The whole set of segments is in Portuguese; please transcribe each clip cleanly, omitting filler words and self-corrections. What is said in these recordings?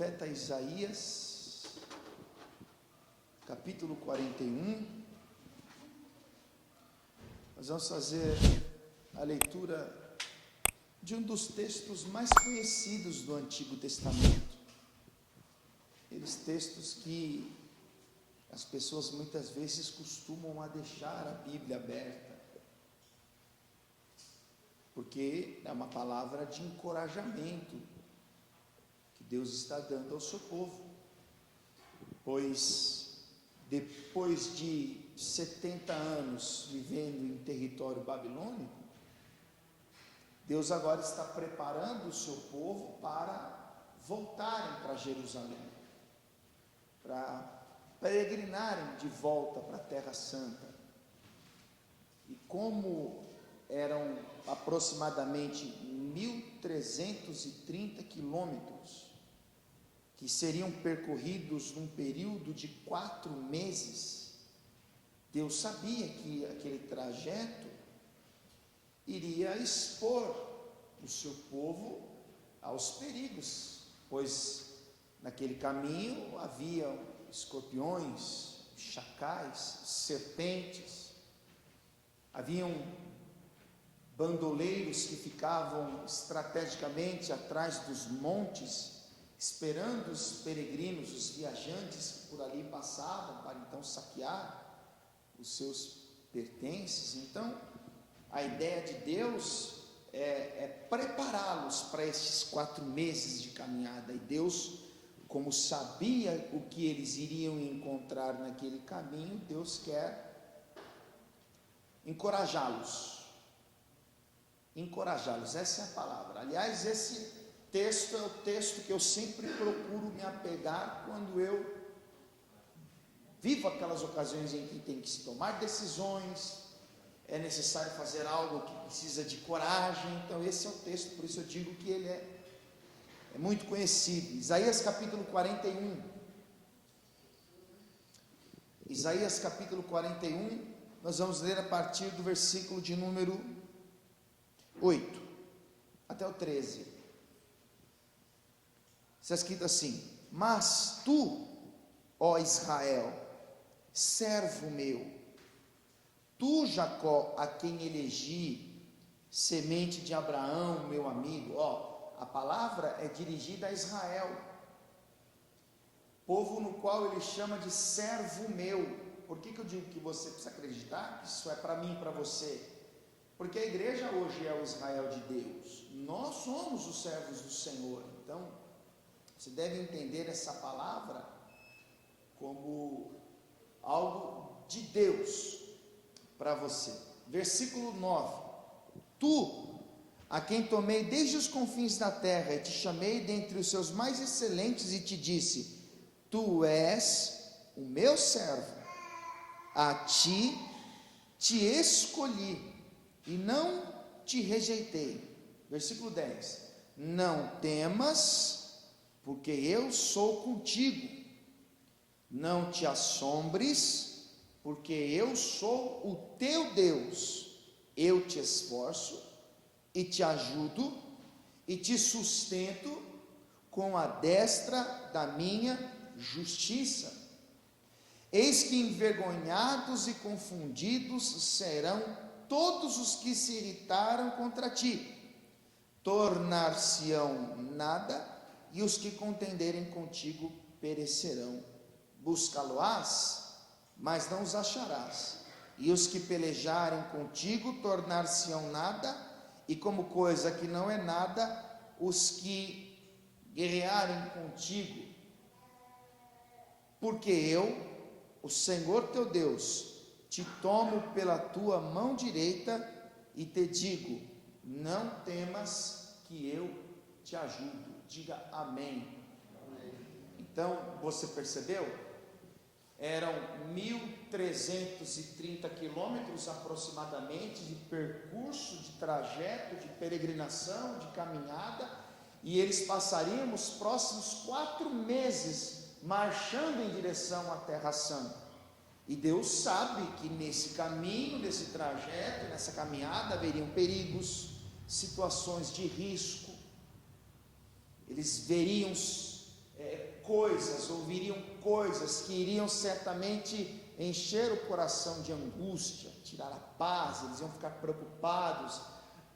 profeta Isaías, capítulo 41. Nós vamos fazer a leitura de um dos textos mais conhecidos do Antigo Testamento. Aqueles textos que as pessoas muitas vezes costumam a deixar a Bíblia aberta, porque é uma palavra de encorajamento que Deus está dando ao seu povo, pois depois de 70 anos vivendo em território babilônico, Deus agora está preparando o seu povo para voltarem para Jerusalém, para peregrinarem de volta para a Terra Santa. E como eram aproximadamente 1.330 quilômetros, que seriam percorridos num período de 4 meses, Deus sabia que aquele trajeto iria expor o seu povo aos perigos, pois naquele caminho havia escorpiões, chacais, serpentes, haviam bandoleiros que ficavam estrategicamente atrás dos montes, esperando os peregrinos, os viajantes que por ali passavam, para então saquear os seus pertences. Então, a ideia de Deus é prepará-los para esses 4 meses de caminhada, e Deus, como sabia o que eles iriam encontrar naquele caminho, Deus quer encorajá-los, essa é a palavra. Aliás, esse texto é o texto que eu sempre procuro me apegar quando eu vivo aquelas ocasiões em que tem que se tomar decisões, é necessário fazer algo que precisa de coragem. Então esse é o texto, por isso eu digo que ele é muito conhecido. Isaías capítulo 41. Isaías capítulo 41, nós vamos ler a partir do versículo de número 8 até o 13. Está escrito assim: mas tu, ó Israel, servo meu, tu, Jacó, a quem elegi, semente de Abraão, meu amigo. A palavra é dirigida a Israel, povo no qual ele chama de servo meu. Por que eu digo que você precisa acreditar que isso é para mim e para você? Porque a igreja hoje é o Israel de Deus, nós somos os servos do Senhor. Então, você deve entender essa palavra como algo de Deus para você. Versículo 9: tu, a quem tomei desde os confins da terra, e te chamei dentre os seus mais excelentes, e te disse: tu és o meu servo, a ti te escolhi, e não te rejeitei. Versículo 10: não temas, porque eu sou contigo, não te assombres, porque eu sou o teu Deus, eu te esforço, e te ajudo, e te sustento com a destra da minha justiça. Eis que envergonhados e confundidos serão todos os que se irritaram contra ti, tornar-se-ão nada, e os que contenderem contigo perecerão. Buscá-lo-ás, mas não os acharás, e os que pelejarem contigo tornar-se-ão nada, e como coisa que não é nada, os que guerrearem contigo. Porque eu, o Senhor teu Deus, te tomo pela tua mão direita e te digo: não temas, que eu te ajudo. Diga amém. Então, você percebeu? Eram 1.330 quilômetros aproximadamente de percurso, de trajeto, de peregrinação, de caminhada, e eles passariam os próximos 4 meses marchando em direção à Terra Santa. E Deus sabe que nesse caminho, nesse trajeto, nessa caminhada, haveriam perigos, situações de risco. Eles veriam coisas, ouviriam coisas que iriam certamente encher o coração de angústia, tirar a paz, eles iam ficar preocupados,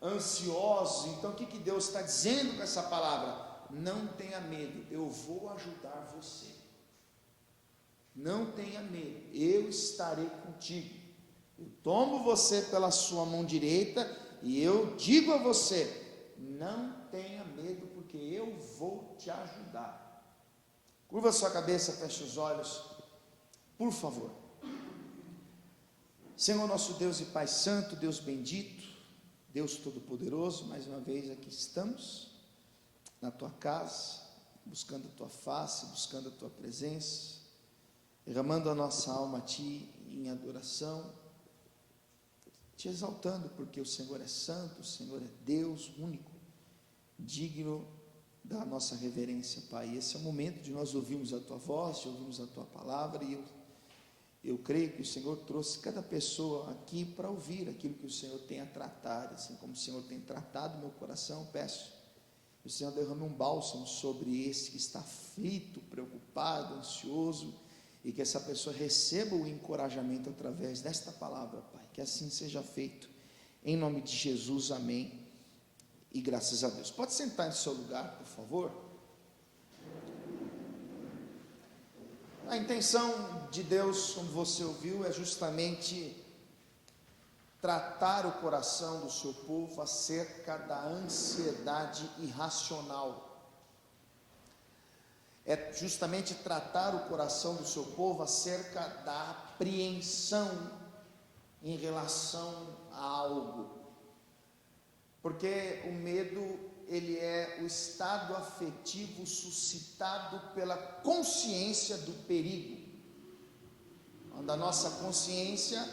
ansiosos. Então o que Deus está dizendo com essa palavra? Não tenha medo, eu vou ajudar você. Não tenha medo, eu estarei contigo. Eu tomo você pela sua mão direita e eu digo a você: não tenha medo, porque eu vou te ajudar. Curva sua cabeça, feche os olhos, por favor. Senhor nosso Deus e Pai Santo, Deus bendito, Deus Todo-Poderoso, mais uma vez aqui estamos, na Tua casa, buscando a Tua face, buscando a Tua presença, derramando a nossa alma a Ti em adoração, Te exaltando, porque o Senhor é santo, o Senhor é Deus único, digno da nossa reverência, Pai. Esse é o momento de nós ouvirmos a Tua voz, de ouvirmos a Tua palavra, e eu creio que o Senhor trouxe cada pessoa aqui para ouvir aquilo que o Senhor tem a tratar, assim como o Senhor tem tratado meu coração. Peço que o Senhor derrame um bálsamo sobre esse que está aflito, preocupado, ansioso, e que essa pessoa receba o encorajamento através desta palavra, Pai. Que assim seja feito, em nome de Jesus, amém. E graças a Deus. Pode sentar em seu lugar, por favor. A intenção de Deus, como você ouviu, é justamente tratar o coração do seu povo acerca da ansiedade irracional. É justamente tratar o coração do seu povo acerca da apreensão em relação a algo. Porque o medo, ele é o estado afetivo suscitado pela consciência do perigo. Quando a nossa consciência,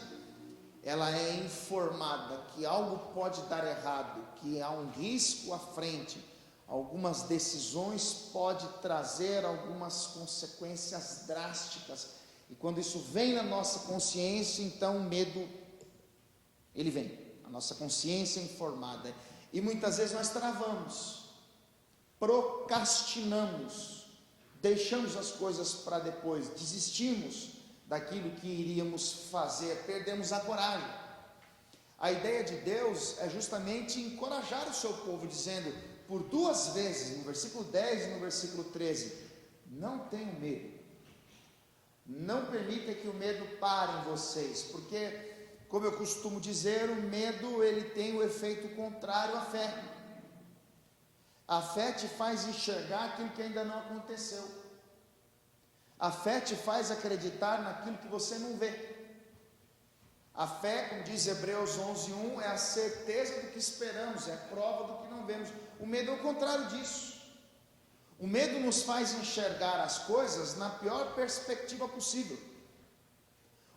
ela é informada que algo pode dar errado, que há um risco à frente, algumas decisões podem trazer algumas consequências drásticas, e quando isso vem na nossa consciência, então o medo, ele vem. A nossa consciência é informada, e muitas vezes nós travamos, procrastinamos, deixamos as coisas para depois, desistimos daquilo que iríamos fazer, perdemos a coragem. A ideia de Deus é justamente encorajar o seu povo, dizendo por duas vezes, no versículo 10 e no versículo 13, não tenham medo, não permita que o medo pare em vocês, porque, como eu costumo dizer, o medo, ele tem o efeito contrário à fé. A fé te faz enxergar aquilo que ainda não aconteceu. A fé te faz acreditar naquilo que você não vê. A fé, como diz Hebreus 11:1, é a certeza do que esperamos, é a prova do que não vemos. O medo é o contrário disso. O medo nos faz enxergar as coisas na pior perspectiva possível.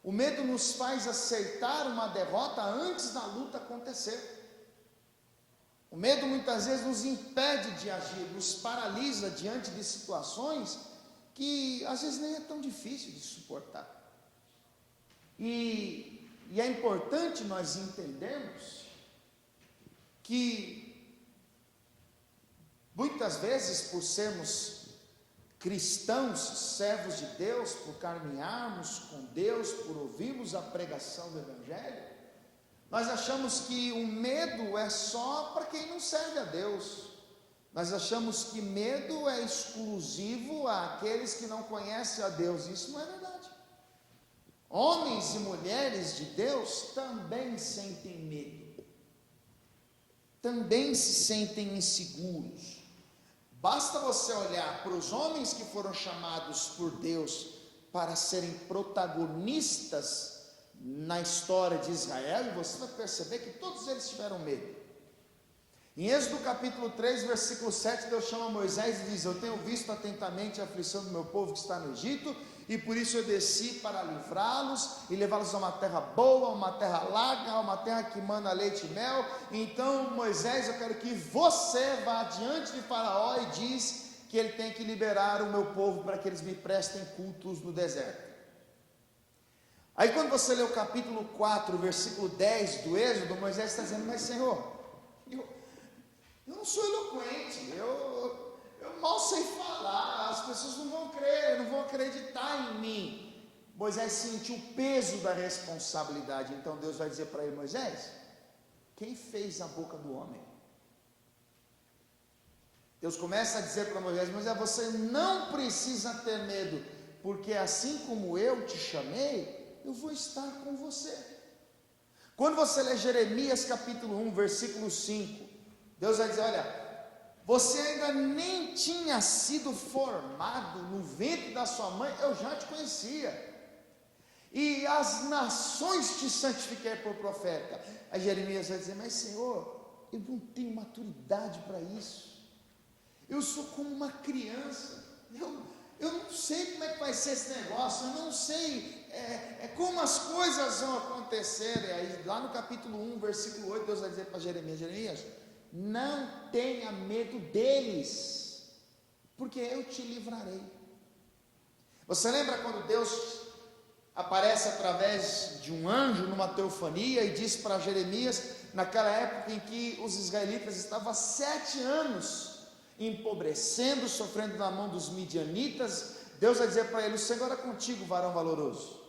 O medo nos faz aceitar uma derrota antes da luta acontecer. O medo muitas vezes nos impede de agir, nos paralisa diante de situações que às vezes nem é tão difícil de suportar. E é importante nós entendermos que muitas vezes, por sermos cristãos, servos de Deus, por caminharmos com Deus, por ouvirmos a pregação do Evangelho, nós achamos que o medo é só para quem não serve a Deus. Nós achamos que medo é exclusivo àqueles que não conhecem a Deus. Isso não é verdade. Homens e mulheres de Deus também sentem medo, também se sentem inseguros. Basta você olhar para os homens que foram chamados por Deus para serem protagonistas na história de Israel, e você vai perceber que todos eles tiveram medo. Em Êxodo capítulo 3, versículo 7, Deus chama Moisés e diz: eu tenho visto atentamente a aflição do meu povo que está no Egito, e por isso eu desci para livrá-los e levá-los a uma terra boa, uma terra larga, uma terra que mana leite e mel. Então, Moisés, eu quero que você vá diante de Faraó e diz que ele tem que liberar o meu povo para que eles me prestem cultos no deserto. Aí quando você lê o capítulo 4, versículo 10 do Êxodo, Moisés está dizendo: mas Senhor, eu não sou eloquente, eu mal sei falar, as pessoas não vão crer, não vão acreditar em mim. Moisés sentiu o peso da responsabilidade. Então Deus vai dizer para ele: Moisés, quem fez a boca do homem? Deus começa a dizer para Moisés: Moisés, você não precisa ter medo, porque assim como eu te chamei, eu vou estar com você. Quando você lê Jeremias capítulo 1, versículo 5, Deus vai dizer: olha, você ainda nem tinha sido formado no ventre da sua mãe, eu já te conhecia. E as nações te santifiquei por profeta. Aí Jeremias vai dizer: mas Senhor, eu não tenho maturidade para isso. Eu sou como uma criança. Eu não sei como é que vai ser esse negócio. Eu não sei como as coisas vão acontecer. E aí lá no capítulo 1, versículo 8, Deus vai dizer para Jeremias: Jeremias, não tenha medo deles, porque eu te livrarei. Você lembra quando Deus aparece através de um anjo numa teofania e diz para Jeremias, naquela época em que os israelitas estavam há 7 anos empobrecendo, sofrendo na mão dos midianitas, Deus vai dizer para ele: o Senhor é contigo, varão valoroso,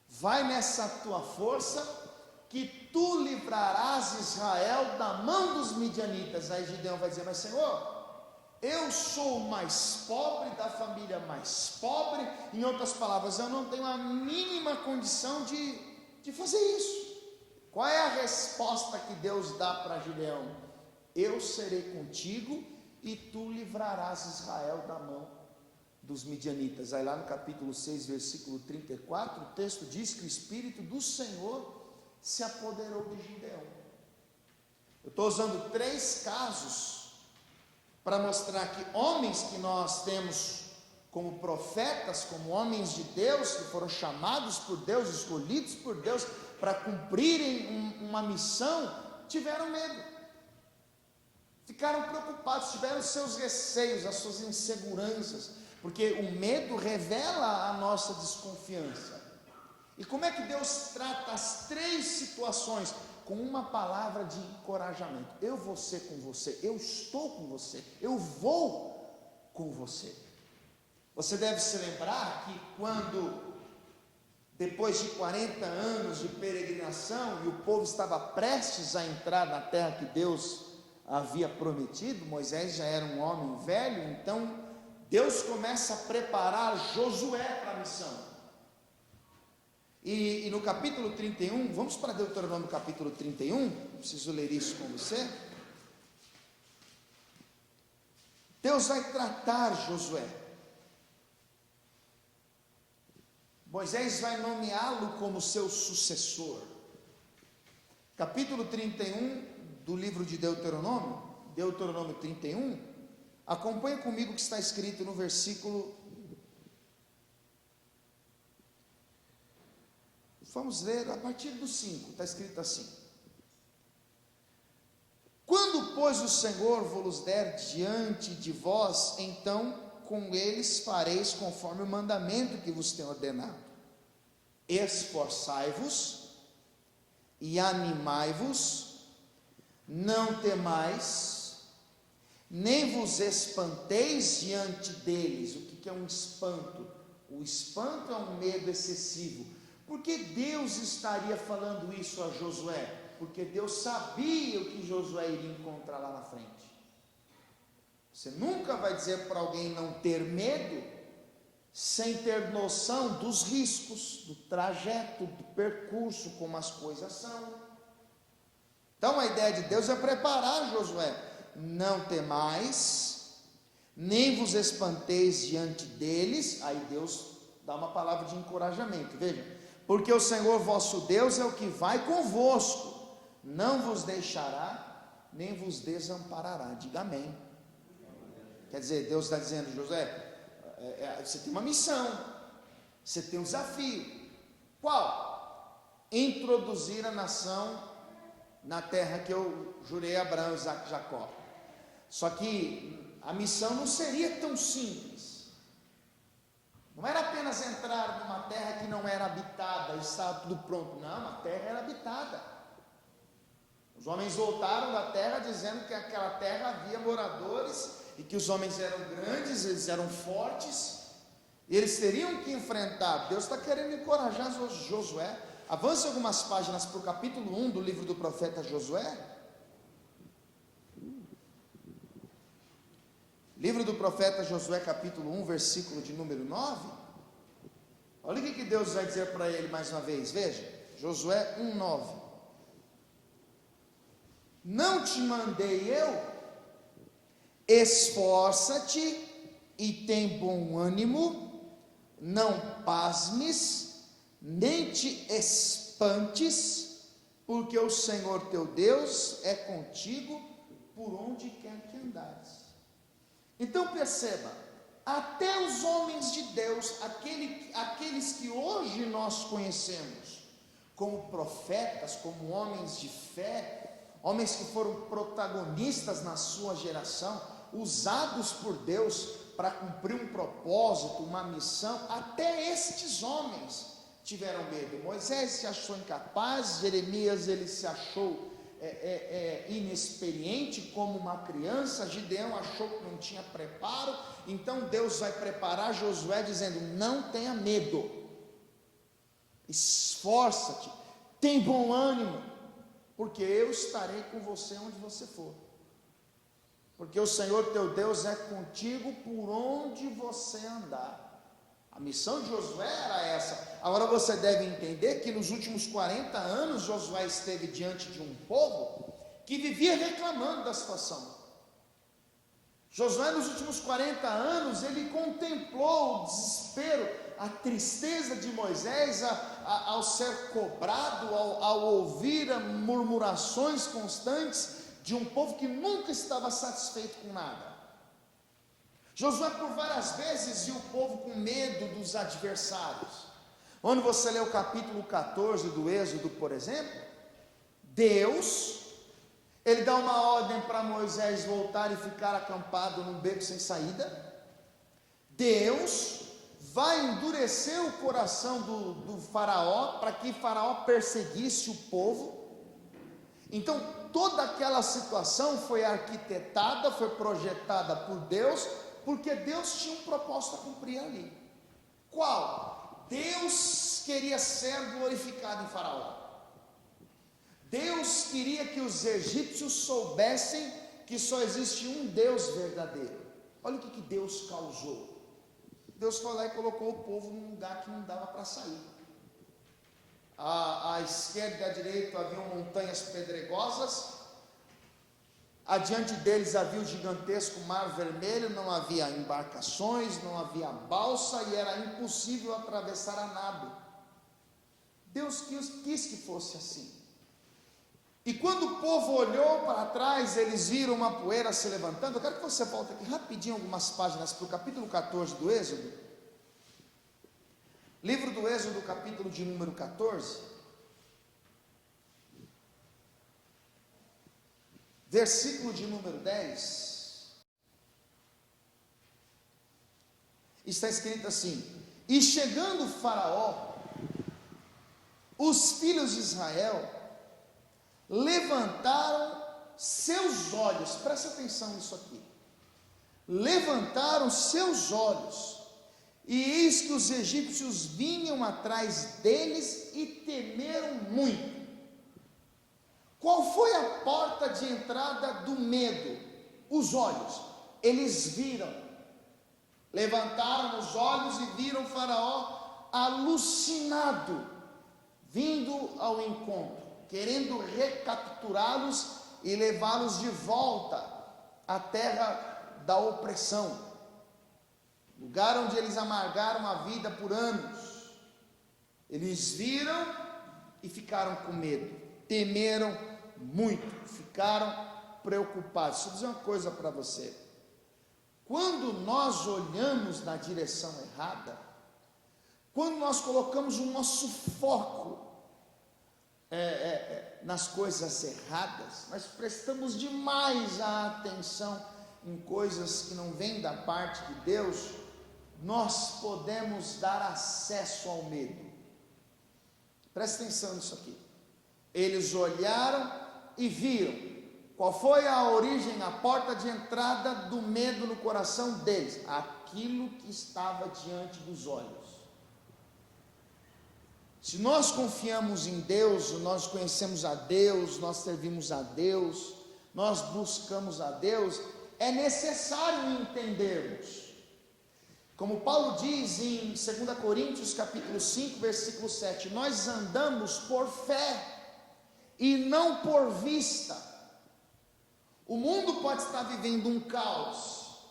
vai nessa tua força, que tu livrarás Israel da mão dos midianitas. Aí Gideão vai dizer: mas Senhor, eu sou o mais pobre da família mais pobre. Em outras palavras, eu não tenho a mínima condição de fazer isso. Qual é a resposta que Deus dá para Gideão? Eu serei contigo e tu livrarás Israel da mão dos midianitas. Aí lá no capítulo 6, versículo 34, o texto diz que o Espírito do Senhor se apoderou de Gideão. Eu estou usando 3 casos para mostrar que homens que nós temos como profetas, como homens de Deus, que foram chamados por Deus, escolhidos por Deus para cumprirem uma missão, tiveram medo, ficaram preocupados, tiveram seus receios, as suas inseguranças, porque o medo revela a nossa desconfiança. E como é que Deus trata as 3 situações? Com uma palavra de encorajamento: eu vou ser com você, eu estou com você, eu vou com você. Você deve se lembrar que quando, depois de 40 anos de peregrinação, e o povo estava prestes a entrar na terra que Deus havia prometido, Moisés já era um homem velho, então Deus começa a preparar Josué para a missão. E no capítulo 31, vamos para Deuteronômio capítulo 31, preciso ler isso com você. Deus vai tratar Josué. Moisés vai nomeá-lo como seu sucessor. Capítulo 31 do livro de Deuteronômio, Deuteronômio 31, acompanhe comigo o que está escrito no versículo. Vamos ler a partir do 5, está escrito assim: quando, pois, o Senhor vos der diante de vós, então com eles fareis conforme o mandamento que vos tem ordenado. Esforçai-vos e animai-vos, não temais, nem vos espanteis diante deles. O que é um espanto? O espanto é um medo excessivo. Por que Deus estaria falando isso a Josué? Porque Deus sabia o que Josué iria encontrar lá na frente. Você nunca vai dizer para alguém não ter medo, sem ter noção dos riscos, do trajeto, do percurso, como as coisas são. Então a ideia de Deus é preparar Josué: não temais, nem vos espanteis diante deles. Aí Deus dá uma palavra de encorajamento, veja: porque o Senhor vosso Deus é o que vai convosco, não vos deixará, nem vos desamparará. Diga amém. Quer dizer, Deus está dizendo: Josué, você tem uma missão, você tem um desafio. Qual? Introduzir a nação na terra que eu jurei a Abraão, Isaque e Jacó. Só que a missão não seria tão simples. Não era apenas entrar numa terra que não era habitada e estava tudo pronto. Não, a terra era habitada. Os homens voltaram da terra dizendo que aquela terra havia moradores e que os homens eram grandes, eles eram fortes, e eles teriam que enfrentar. Deus está querendo encorajar Josué. Avance algumas páginas para o capítulo 1 do livro do profeta Josué. Livro do profeta Josué, capítulo 1, versículo de número 9. Olha o que Deus vai dizer para ele mais uma vez, veja, Josué 1, 9. Não te mandei eu? Esforça-te e tem bom ânimo, não pasmes, nem te espantes, porque o Senhor teu Deus é contigo por onde quer que andares. Então perceba, até os homens de Deus, aqueles que hoje nós conhecemos como profetas, como homens de fé, homens que foram protagonistas na sua geração, usados por Deus para cumprir um propósito, uma missão, até estes homens tiveram medo. Moisés se achou incapaz, Jeremias ele se achou inexperiente como uma criança, Gideão achou que não tinha preparo. Então Deus vai preparar Josué dizendo: não tenha medo, esforça-te, tem bom ânimo, porque eu estarei com você onde você for, porque o Senhor teu Deus é contigo por onde você andar. A missão de Josué era essa. Agora você deve entender que nos últimos 40 anos Josué esteve diante de um povo que vivia reclamando da situação. Josué nos últimos 40 anos ele contemplou o desespero, a tristeza de Moisés ao ser cobrado, ao ouvir murmurações constantes de um povo que nunca estava satisfeito com nada. Josué por várias vezes viu o povo com medo dos adversários. Quando você lê o capítulo 14 do Êxodo, por exemplo, Deus, ele dá uma ordem para Moisés voltar e ficar acampado num beco sem saída. Deus vai endurecer o coração do faraó, para que faraó perseguisse o povo. Então toda aquela situação foi arquitetada, foi projetada por Deus, porque Deus tinha um propósito a cumprir ali. Qual? Deus queria ser glorificado em Faraó. Deus queria que os egípcios soubessem que só existe um Deus verdadeiro. Olha o que Deus causou. Deus foi lá e colocou o povo num lugar que não dava para sair. À esquerda e à direita haviam montanhas pedregosas. Adiante deles havia o gigantesco mar vermelho, não havia embarcações, não havia balsa e era impossível atravessar a nado. Deus quis que fosse assim. E quando o povo olhou para trás, eles viram uma poeira se levantando. Eu quero que você volte aqui rapidinho algumas páginas para o capítulo 14 do Êxodo. Livro do Êxodo, capítulo de número 14. Versículo de número 10, está escrito assim: e chegando Faraó, os filhos de Israel levantaram seus olhos, presta atenção nisso aqui, levantaram seus olhos, e eis que os egípcios vinham atrás deles e temeram muito. Qual foi a porta de entrada do medo? Os olhos. Eles viram, levantaram os olhos e viram Faraó alucinado, vindo ao encontro, querendo recapturá-los e levá-los de volta à terra da opressão, lugar onde eles amargaram a vida por anos. Eles viram e ficaram com medo, temeram muito, ficaram preocupados. Deixa eu dizer uma coisa para você: quando nós olhamos na direção errada, quando nós colocamos o nosso foco nas coisas erradas, nós prestamos demais a atenção em coisas que não vêm da parte de Deus, nós podemos dar acesso ao medo. Presta atenção nisso aqui. Eles olharam e viram. Qual foi a origem, a porta de entrada do medo no coração deles? Aquilo que estava diante dos olhos. Se nós confiamos em Deus, nós conhecemos a Deus, nós servimos a Deus, nós buscamos a Deus, é necessário entendermos. Como Paulo diz em 2 Coríntios capítulo 5, versículo 7, nós andamos por fé e não por vista. O mundo pode estar vivendo um caos,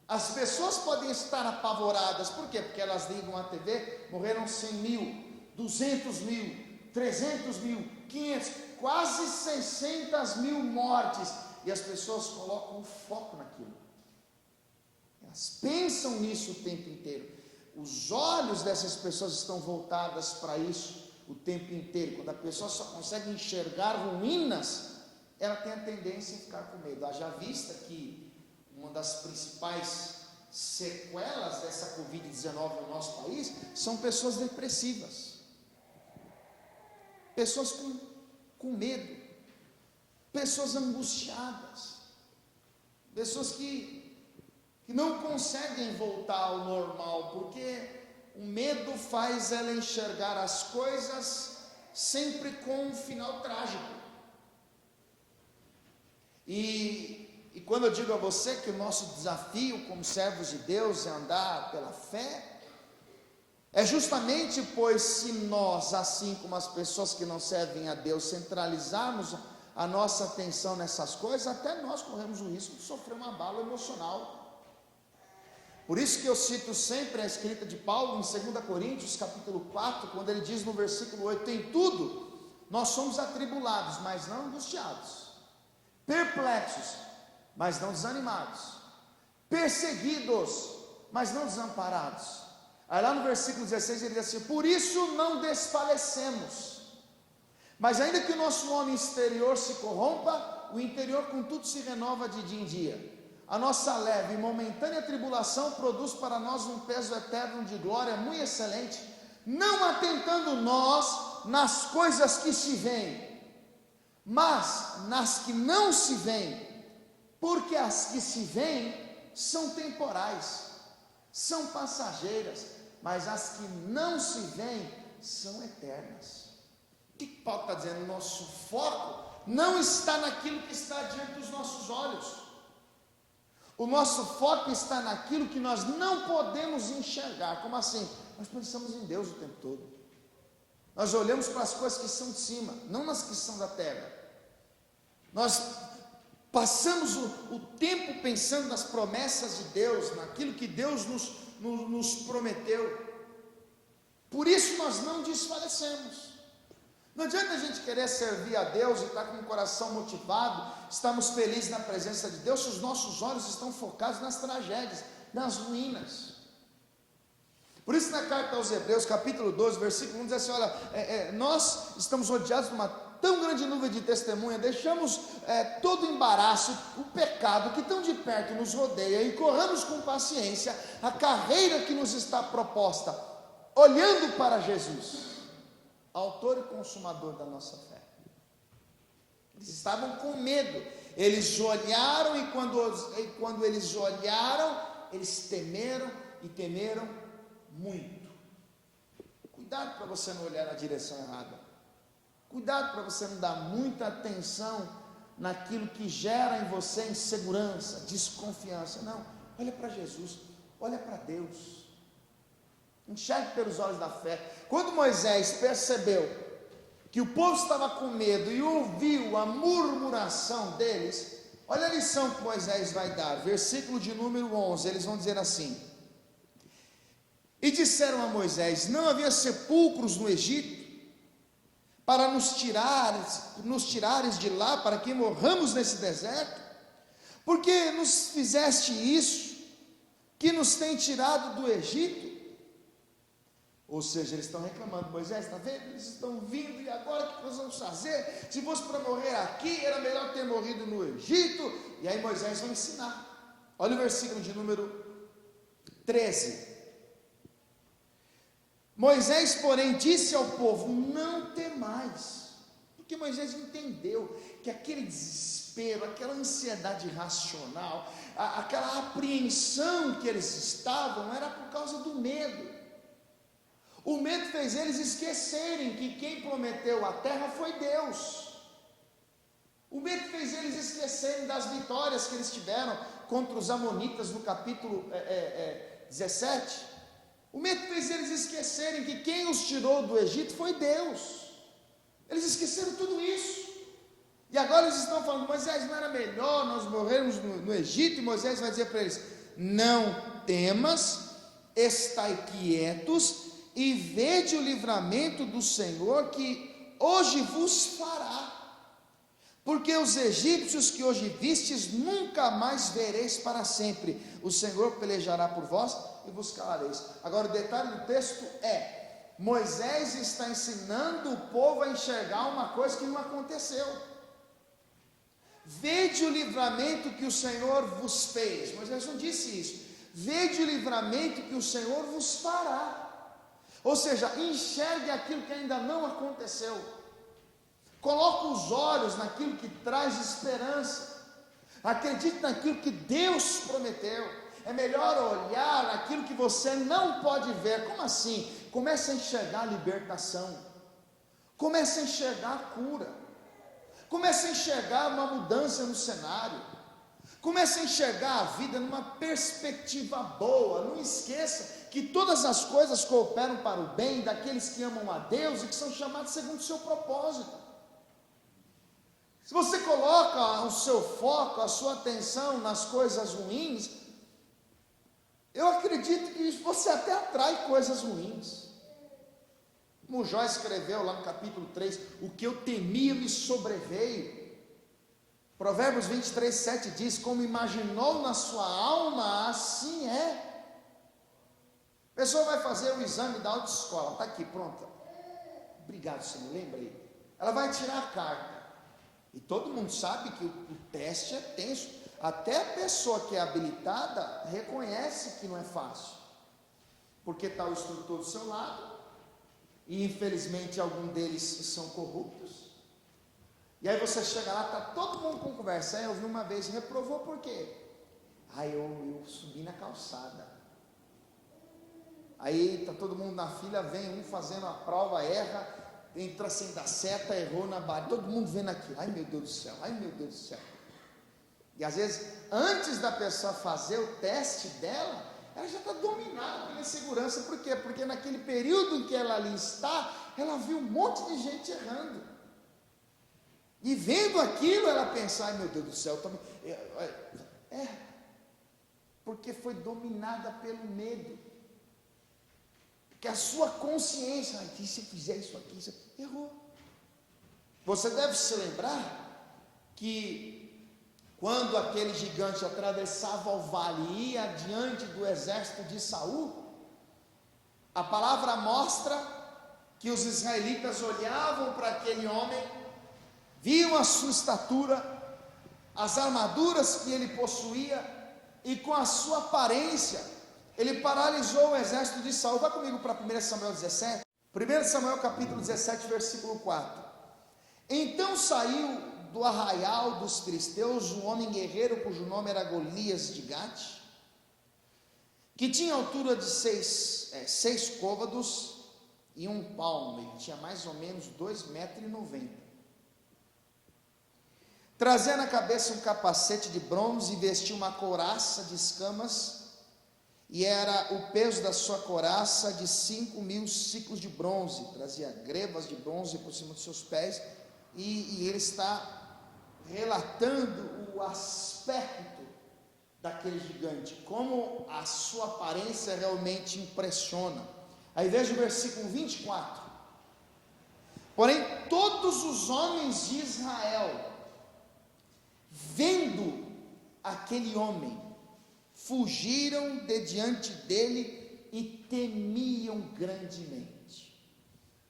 as pessoas podem estar apavoradas, por quê? Porque elas ligam a TV, morreram 100 mil, 200 mil, 300 mil, 500, quase 600 mil mortes, e as pessoas colocam o foco naquilo, elas pensam nisso o tempo inteiro, os olhos dessas pessoas estão voltadas para isso o tempo inteiro. Quando a pessoa só consegue enxergar ruínas, ela tem a tendência a ficar com medo. Haja vista que uma das principais sequelas dessa Covid-19 no nosso país são pessoas depressivas, pessoas com medo, pessoas angustiadas, pessoas que não conseguem voltar ao normal, porque o medo faz ela enxergar as coisas sempre com um final trágico. E quando eu digo a você que o nosso desafio como servos de Deus é andar pela fé, é justamente pois se nós, assim como as pessoas que não servem a Deus, centralizarmos a nossa atenção nessas coisas, até nós corremos o risco de sofrer um abalo emocional. Por isso que eu cito sempre a escrita de Paulo em 2 Coríntios capítulo 4, quando ele diz no versículo 8, em tudo nós somos atribulados, mas não angustiados, perplexos, mas não desanimados, perseguidos, mas não desamparados. Aí lá no versículo 16 ele diz assim, por isso não desfalecemos, mas ainda que o nosso homem exterior se corrompa, o interior contudo se renova de dia em dia. A nossa leve e momentânea tribulação produz para nós um peso eterno de glória muito excelente, não atentando nós nas coisas que se veem, mas nas que não se veem, porque as que se veem são temporais, são passageiras, mas as que não se veem são eternas. O que Paulo está dizendo? Nosso foco não está naquilo que está diante dos nossos olhos. O nosso foco está naquilo que nós não podemos enxergar. Como assim? Nós pensamos em Deus o tempo todo. Nós olhamos para as coisas que são de cima, não nas que são da terra. Nós passamos o tempo pensando nas promessas de Deus, naquilo que Deus nos prometeu. Por isso nós não desfalecemos. Não adianta a gente querer servir a Deus e estar com o coração motivado, estamos felizes na presença de Deus, se os nossos olhos estão focados nas tragédias, nas ruínas. Por isso na carta aos Hebreus, capítulo 12, versículo 1, diz assim, olha, nós estamos rodeados de uma tão grande nuvem de testemunha, deixamos todo o embaraço, o pecado que tão de perto nos rodeia, e corramos com paciência a carreira que nos está proposta, olhando para Jesus, autor e consumador da nossa fé. Eles estavam com medo, eles olharam, e quando eles olharam, eles temeram, e temeram muito. Cuidado para você não olhar na direção errada, cuidado para você não dar muita atenção naquilo que gera em você insegurança, desconfiança. Não, olha para Jesus, olha para Deus, enxergue pelos olhos da fé. Quando Moisés percebeu que o povo estava com medo e ouviu a murmuração deles, olha a lição que Moisés vai dar, versículo de número 11, eles vão dizer assim, e disseram a Moisés, não havia sepulcros no Egito, para nos tirares de lá, para que morramos nesse deserto? Porque nos fizeste isso, que nos tem tirado do Egito? Ou seja, eles estão reclamando, Moisés, está vendo? Eles estão vindo, e agora o que nós vamos fazer? Se fosse para morrer aqui, era melhor ter morrido no Egito. E aí Moisés vai ensinar. Olha o versículo de número 13. Moisés, porém, disse ao povo, não temais. Por Porque Moisés entendeu que aquele desespero, aquela ansiedade irracional, aquela apreensão que eles estavam, era por causa do medo. O medo fez eles esquecerem que quem prometeu a terra foi Deus. O medo fez eles esquecerem das vitórias que eles tiveram contra os amonitas no capítulo 17. O medo fez eles esquecerem que quem os tirou do Egito foi Deus. Eles esqueceram tudo isso. E agora eles estão falando: Moisés, não era melhor nós morrermos no Egito? E Moisés vai dizer para eles: não temas, estai quietos e vede o livramento do Senhor que hoje vos fará. Porque os egípcios que hoje vistes, nunca mais vereis para sempre. O Senhor pelejará por vós e vos calareis. Agora o detalhe do texto é: Moisés está ensinando o povo a enxergar uma coisa que não aconteceu. Vede o livramento que o Senhor vos fez. Moisés não disse isso. Vede o livramento que o Senhor vos fará. Ou seja, enxergue aquilo que ainda não aconteceu. Coloque os olhos naquilo que traz esperança. Acredite naquilo que Deus prometeu. É melhor olhar naquilo que você não pode ver. Como assim? Comece a enxergar a libertação. Comece a enxergar a cura. Comece a enxergar uma mudança no cenário. Comece a enxergar a vida numa perspectiva boa. Não esqueça que todas as coisas cooperam para o bem daqueles que amam a Deus e que são chamados segundo o seu propósito. Se você coloca o seu foco, a sua atenção nas coisas ruins, eu acredito que você até atrai coisas ruins. Como Jó escreveu lá no capítulo 3, o que eu temia me sobreveio. Provérbios 23, 7 diz: como imaginou na sua alma, assim é. A pessoa vai fazer o exame da autoescola, está aqui, pronta. Obrigado, Senhor, lembrei. Ela vai tirar a carta. E todo mundo sabe que o teste é tenso. Até a pessoa que é habilitada reconhece que não é fácil. Porque está o instrutor do seu lado. E infelizmente alguns deles são corruptos. E aí você chega lá, está todo mundo com conversa. Eu vi uma vez, reprovou por quê? Eu subi na calçada. Aí está todo mundo na fila, vem um fazendo a prova, erra, entra sem dar seta, errou na barra, todo mundo vendo aquilo. Ai meu Deus do céu, ai meu Deus do céu. E às vezes, antes da pessoa fazer o teste dela, ela já está dominada pela insegurança. Por quê? Porque naquele período em que ela ali está, ela viu um monte de gente errando. E vendo aquilo, ela pensa: ai meu Deus do céu, porque foi dominada pelo medo. Que a sua consciência, se eu fizer isso aqui, errou. Você deve se lembrar que quando aquele gigante atravessava o vale e ia diante do exército de Saul, a palavra mostra que os israelitas olhavam para aquele homem, viam a sua estatura, as armaduras que ele possuía, e com a sua aparência, ele paralisou o exército de Saul. Vá comigo para 1 Samuel 17. 1 Samuel capítulo 17, versículo 4. Então saiu do arraial dos filisteus um homem guerreiro, cujo nome era Golias de Gate, que tinha altura de 6 côvados e 1 palmo. Ele tinha mais ou menos 2,90 m. Trazia na cabeça um capacete de bronze e vestia uma couraça de escamas, e era o peso da sua couraça de 5.000 ciclos de bronze. Trazia grevas de bronze por cima dos seus pés, e ele está relatando o aspecto daquele gigante, como a sua aparência realmente impressiona. Aí veja o versículo 24. Porém, todos os homens de Israel, vendo aquele homem, fugiram de diante dele e temiam grandemente.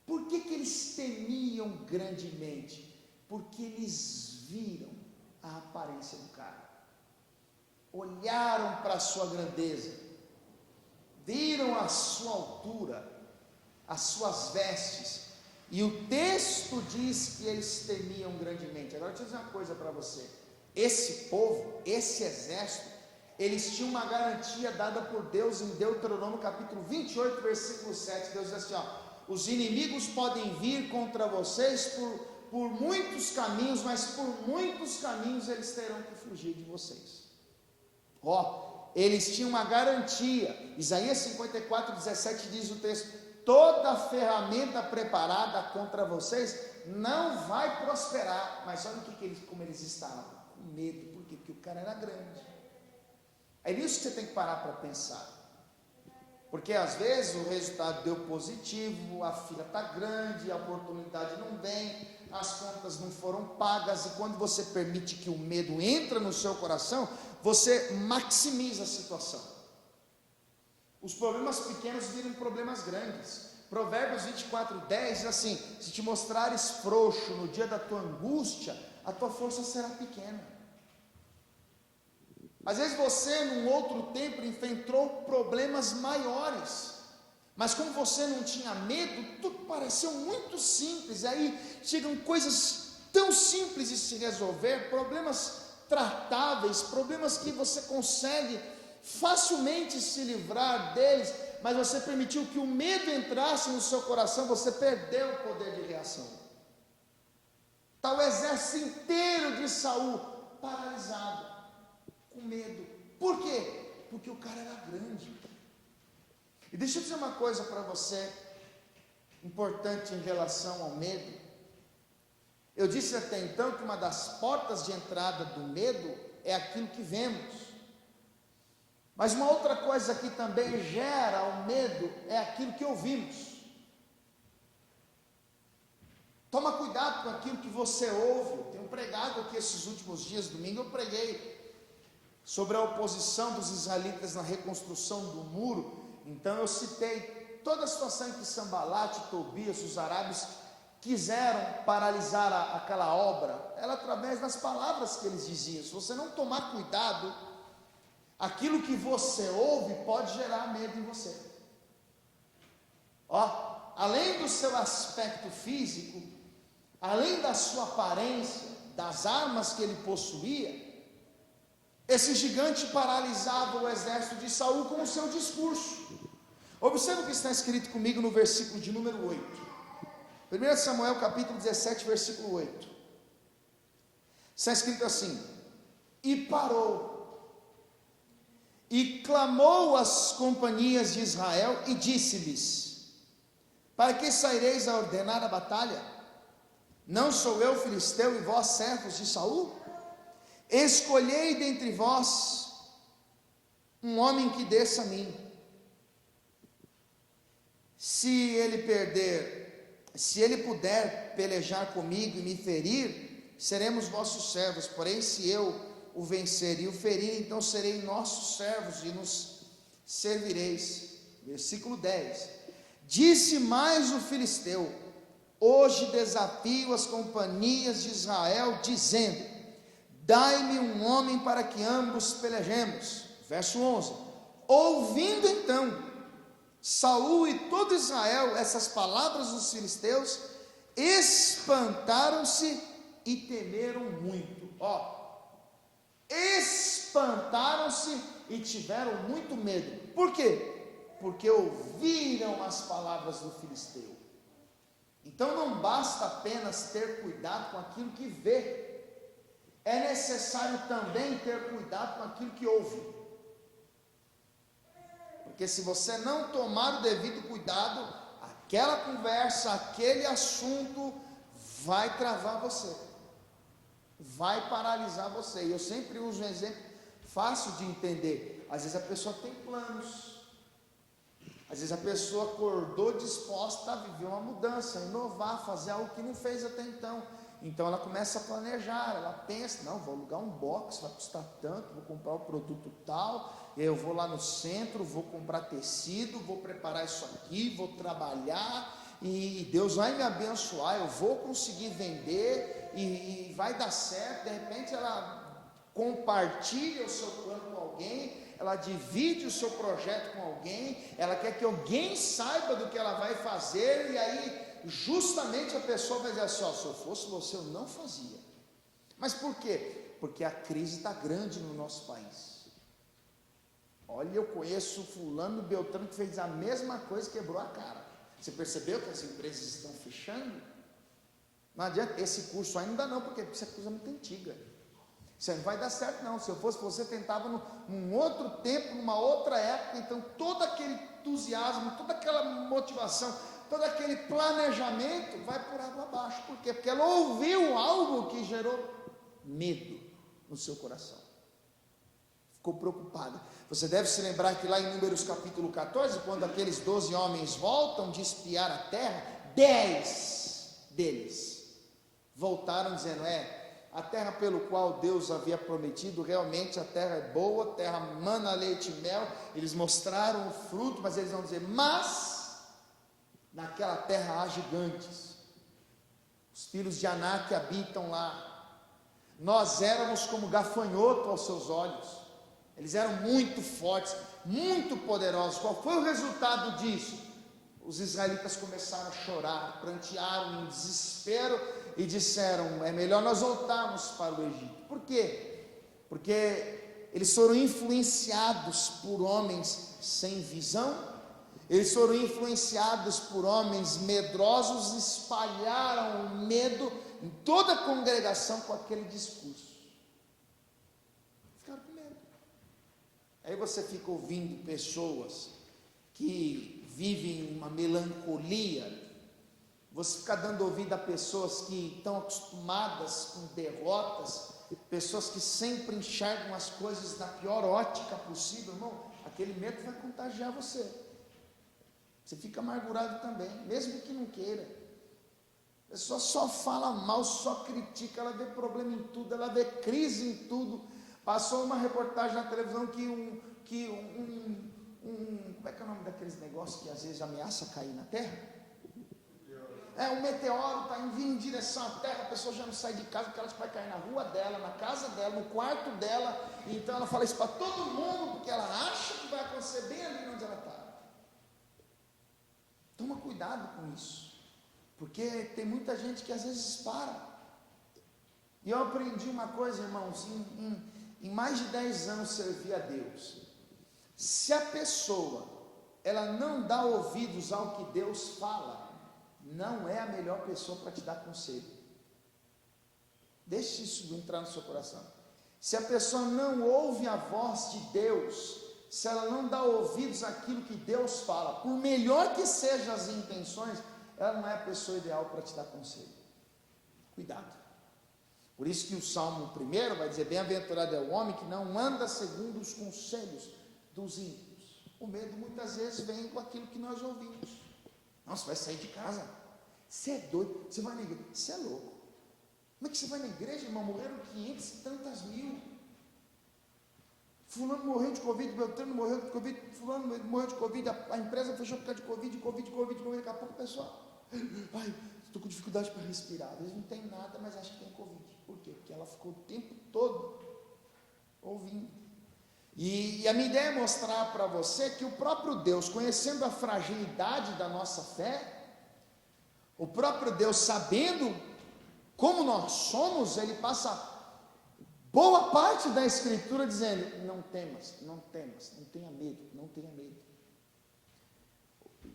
Por que eles temiam grandemente? Porque eles viram a aparência do cara, olharam para a sua grandeza, viram a sua altura, as suas vestes, E o texto diz que eles temiam grandemente. Agora deixa eu dizer uma coisa para você. Esse povo, esse exército, eles tinham uma garantia dada por Deus em Deuteronômio capítulo 28, versículo 7. Deus diz assim, ó: os inimigos podem vir contra vocês por muitos caminhos, mas por muitos caminhos eles terão que fugir de vocês. Ó, eles tinham uma garantia. Isaías 54, 17 diz o texto: toda ferramenta preparada contra vocês não vai prosperar. Mas olha como eles estavam, com medo. Por quê? Porque o cara era grande. É nisso que você tem que parar para pensar. Porque às vezes o resultado deu positivo, a fila está grande, a oportunidade não vem, as contas não foram pagas, e quando você permite que o medo entre no seu coração, você maximiza a situação. Os problemas pequenos viram problemas grandes. Provérbios 24, 10 diz assim: se te mostrares frouxo no dia da tua angústia, a tua força será pequena. Às vezes você, num outro tempo, enfrentou problemas maiores, mas como você não tinha medo, tudo pareceu muito simples. E aí chegam coisas tão simples de se resolver, problemas tratáveis, problemas que você consegue facilmente se livrar deles, mas você permitiu que o medo entrasse no seu coração, você perdeu o poder de reação. Está o exército inteiro de Saul paralisado, com medo. Por quê? Porque o cara era grande. E deixa eu dizer uma coisa para você, importante em relação ao medo. Eu disse até então que uma das portas de entrada do medo é aquilo que vemos. Mas uma outra coisa que também gera o medo é aquilo que ouvimos. Toma cuidado com aquilo que você ouve. Eu tenho pregado aqui esses últimos dias, domingo eu preguei sobre a oposição dos israelitas na reconstrução do muro. Então eu citei toda a situação em que Sambalate, Tobias, os árabes quiseram paralisar aquela obra. Era através das palavras que eles diziam. Se você não tomar cuidado, aquilo que você ouve pode gerar medo em você. Ó, além do seu aspecto físico, além da sua aparência, das armas que ele possuía, esse gigante paralisava o exército de Saul com o seu discurso. Observe o que está escrito comigo no versículo de número 8. 1 Samuel capítulo 17, versículo 8. Está escrito assim: e parou, e clamou às companhias de Israel, e disse-lhes: para que saireis a ordenar a batalha? Não sou eu filisteu e vós servos de Saul? Escolhei dentre vós um homem que desça a mim. Se ele puder pelejar comigo e me ferir, seremos vossos servos. Porém, se eu o vencer e o ferir, então serei nossos servos e nos servireis. Versículo 10. Disse mais o filisteu: hoje desafio as companhias de Israel, dizendo: dai-me um homem para que ambos pelejemos. Verso 11. Ouvindo então Saul e todo Israel essas palavras dos filisteus, espantaram-se e temeram muito. Espantaram-se e tiveram muito medo. Por quê? Porque ouviram as palavras do filisteu. Então não basta apenas ter cuidado com aquilo que vê, é necessário também ter cuidado com aquilo que ouve. Porque se você não tomar o devido cuidado, aquela conversa, aquele assunto vai travar você, vai paralisar você. E eu sempre uso um exemplo fácil de entender. Às vezes a pessoa tem planos, às vezes a pessoa acordou disposta a viver uma mudança, a inovar, fazer algo que não fez até então. Então ela começa a planejar, ela pensa: não, vou alugar um box, vai custar tanto, vou comprar o produto tal, eu vou lá no centro, vou comprar tecido, vou preparar isso aqui, vou trabalhar, e Deus vai me abençoar, eu vou conseguir vender, e vai dar certo. De repente ela compartilha o seu plano com alguém, ela divide o seu projeto com alguém, ela quer que alguém saiba do que ela vai fazer, e aí justamente a pessoa vai dizer assim, ó, se eu fosse você eu não fazia. Mas por quê? Porque a crise está grande no nosso país. Olha, eu conheço fulano Beltrano que fez a mesma coisa e quebrou a cara. Você percebeu que as empresas estão fechando? Não adianta, esse curso ainda não, porque essa coisa é muito antiga. Isso não vai dar certo não. Se eu fosse você, tentava num outro tempo, numa outra época. Então todo aquele entusiasmo, toda aquela motivação, todo aquele planejamento vai por água abaixo. Por quê? Porque ela ouviu algo que gerou medo no seu coração. Ficou preocupada. Você deve se lembrar que lá em Números capítulo 14, quando aqueles 12 homens voltam de espiar a terra, 10 deles voltaram dizendo, a terra pelo qual Deus havia prometido, realmente a terra é boa, terra mana leite e mel. Eles mostraram o fruto, mas eles vão dizer, mas naquela terra há gigantes, os filhos de Anak habitam lá, nós éramos como gafanhoto aos seus olhos. Eles eram muito fortes, muito poderosos. Qual foi o resultado disso? Os israelitas começaram a chorar, prantearam em desespero e disseram, é melhor nós voltarmos para o Egito. Por quê? Porque eles foram influenciados por homens sem visão, eles foram influenciados por homens medrosos, espalharam o medo em toda a congregação com aquele discurso. Ficaram com medo. Aí você fica ouvindo pessoas que vivem uma melancolia, você fica dando ouvido a pessoas que estão acostumadas com derrotas, pessoas que sempre enxergam as coisas na pior ótica possível, irmão, aquele medo vai contagiar você. Você fica amargurado também, mesmo que não queira. A pessoa só fala mal, só critica, ela vê problema em tudo, ela vê crise em tudo. Passou uma reportagem na televisão que como é que é o nome daqueles negócios que às vezes ameaça cair na terra? Um meteoro está vindo em direção à terra, a pessoa já não sai de casa porque ela vai cair na rua dela, na casa dela, no quarto dela. Então ela fala isso para todo mundo, porque ela acha que vai acontecer bem ali onde ela está. Toma cuidado com isso, porque tem muita gente que às vezes para. E eu aprendi uma coisa, irmãos, em mais de 10 anos servir a Deus. Se a pessoa, ela não dá ouvidos ao que Deus fala, não é a melhor pessoa para te dar conselho. Deixe isso entrar no seu coração. Se a pessoa não ouve a voz de Deus, se ela não dá ouvidos àquilo que Deus fala, por melhor que sejam as intenções, ela não é a pessoa ideal para te dar conselho. Cuidado. Por isso que o Salmo 1 vai dizer, bem-aventurado é o homem que não anda segundo os conselhos dos ímpios. O medo muitas vezes vem com aquilo que nós ouvimos. Não, você vai sair de casa, você é doido, você vai na igreja, você é louco. Como é que você vai na igreja, irmão? Morreram 500 e tantas mil. Fulano morreu de Covid, Beltrano morreu de Covid, fulano morreu de Covid, a empresa fechou por causa de Covid, daqui a pouco o pessoal, estou com dificuldade para respirar. Às vezes não tem nada, mas acha que tem Covid. Por quê? Porque ela ficou o tempo todo ouvindo. E a minha ideia é mostrar para você que o próprio Deus, conhecendo a fragilidade da nossa fé, o próprio Deus, sabendo como nós somos, ele passa boa parte da Escritura dizendo, não temas, não tenha medo, não tenha medo.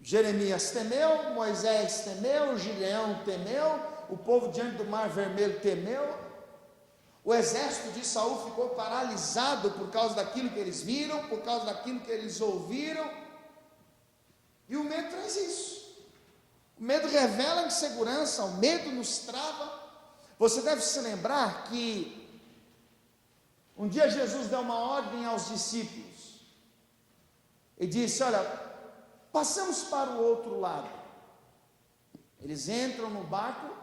Jeremias temeu, Moisés temeu, Gideão temeu, o povo diante do Mar Vermelho temeu. O exército de Saul ficou paralisado por causa daquilo que eles viram, por causa daquilo que eles ouviram. E o medo traz isso. O medo revela a insegurança, o medo nos trava. Você deve se lembrar que um dia Jesus deu uma ordem aos discípulos. Ele disse, olha, passamos para o outro lado. Eles entram no barco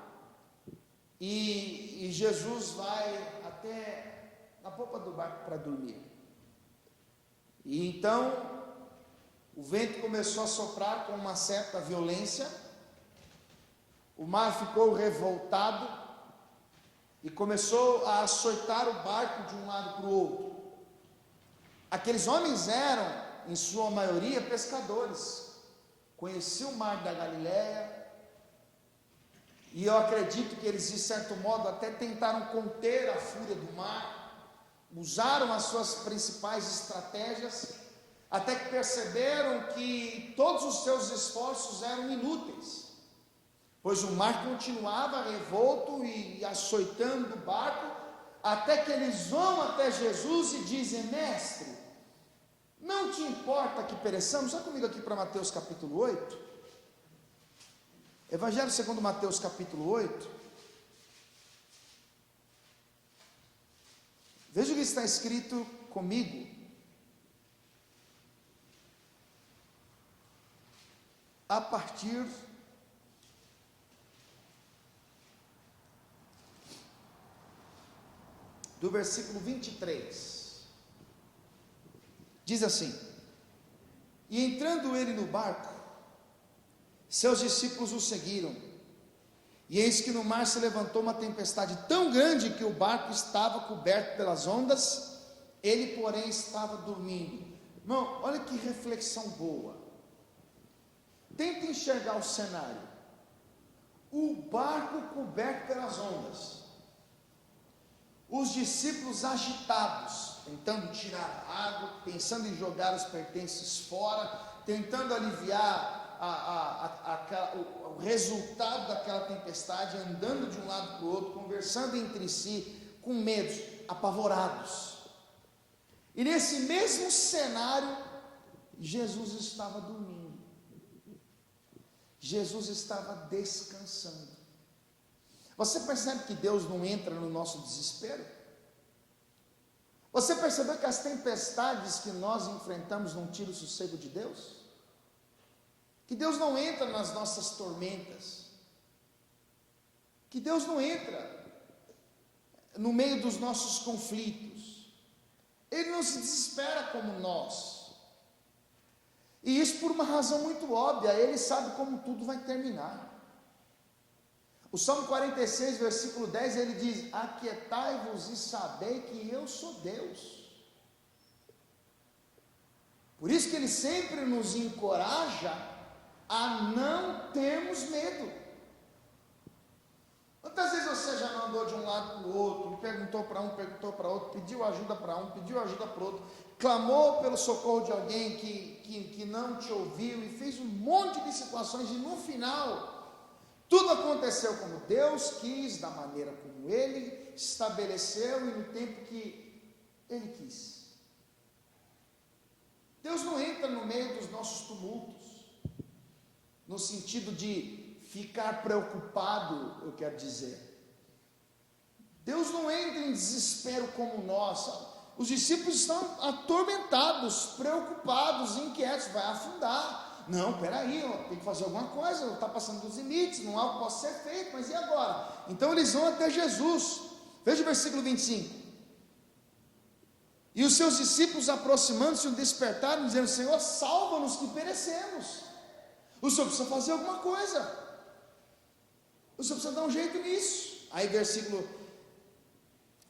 e Jesus vai até na popa do barco para dormir. E então o vento começou a soprar com uma certa violência, o mar ficou revoltado e começou a açoitar o barco de um lado para o outro. Aqueles homens eram, em sua maioria, pescadores, conheciam o mar da Galileia, E eu acredito que eles, de certo modo, até tentaram conter a fúria do mar, usaram as suas principais estratégias, até que perceberam que todos os seus esforços eram inúteis, pois o mar continuava revolto e açoitando o barco, até que eles vão até Jesus e dizem: mestre, não te importa que pereçamos? Vai comigo aqui para Mateus capítulo 8, Evangelho segundo Mateus capítulo 8, veja o que está escrito comigo, a partir do versículo 23, diz assim: e entrando ele no barco, seus discípulos o seguiram, e eis que no mar se levantou uma tempestade tão grande que o barco estava coberto pelas ondas, ele porém estava dormindo. Irmão, olha que reflexão boa, tenta enxergar o cenário, o barco coberto pelas ondas, os discípulos agitados, tentando tirar a água, pensando em jogar os pertences fora, tentando aliviar o resultado daquela tempestade, andando de um lado para o outro, conversando entre si, com medo, apavorados. E nesse mesmo cenário, Jesus estava dormindo, Jesus estava descansando. Você percebe que Deus não entra no nosso desespero? Você percebeu que as tempestades que nós enfrentamos não tiram o sossego de Deus? Que Deus não entra nas nossas tormentas, que Deus não entra no meio dos nossos conflitos, Ele não se desespera como nós, e isso por uma razão muito óbvia, Ele sabe como tudo vai terminar. O Salmo 46, versículo 10, ele diz: aquietai-vos e sabei que eu sou Deus. Por isso que ele sempre nos encoraja a não termos medo. Quantas vezes você já não andou de um lado para o outro, perguntou para um, perguntou para outro, pediu ajuda para um, pediu ajuda para o outro, clamou pelo socorro de alguém que não te ouviu, e fez um monte de situações, e no final tudo aconteceu como Deus quis, da maneira como Ele estabeleceu e no tempo que Ele quis. Deus não entra no meio dos nossos tumultos, no sentido de ficar preocupado, eu quero dizer. Deus não entra em desespero como nós. Os discípulos estão atormentados, preocupados, inquietos, vai afundar. Não, peraí, tem que fazer alguma coisa, está passando dos limites, não há o que possa ser feito, mas e agora? Então eles vão até Jesus. Veja o versículo 25. E os seus discípulos, aproximando-se, o despertaram, dizendo: Senhor, salva-nos que perecemos. O Senhor precisa fazer alguma coisa, o Senhor precisa dar um jeito nisso. Aí versículo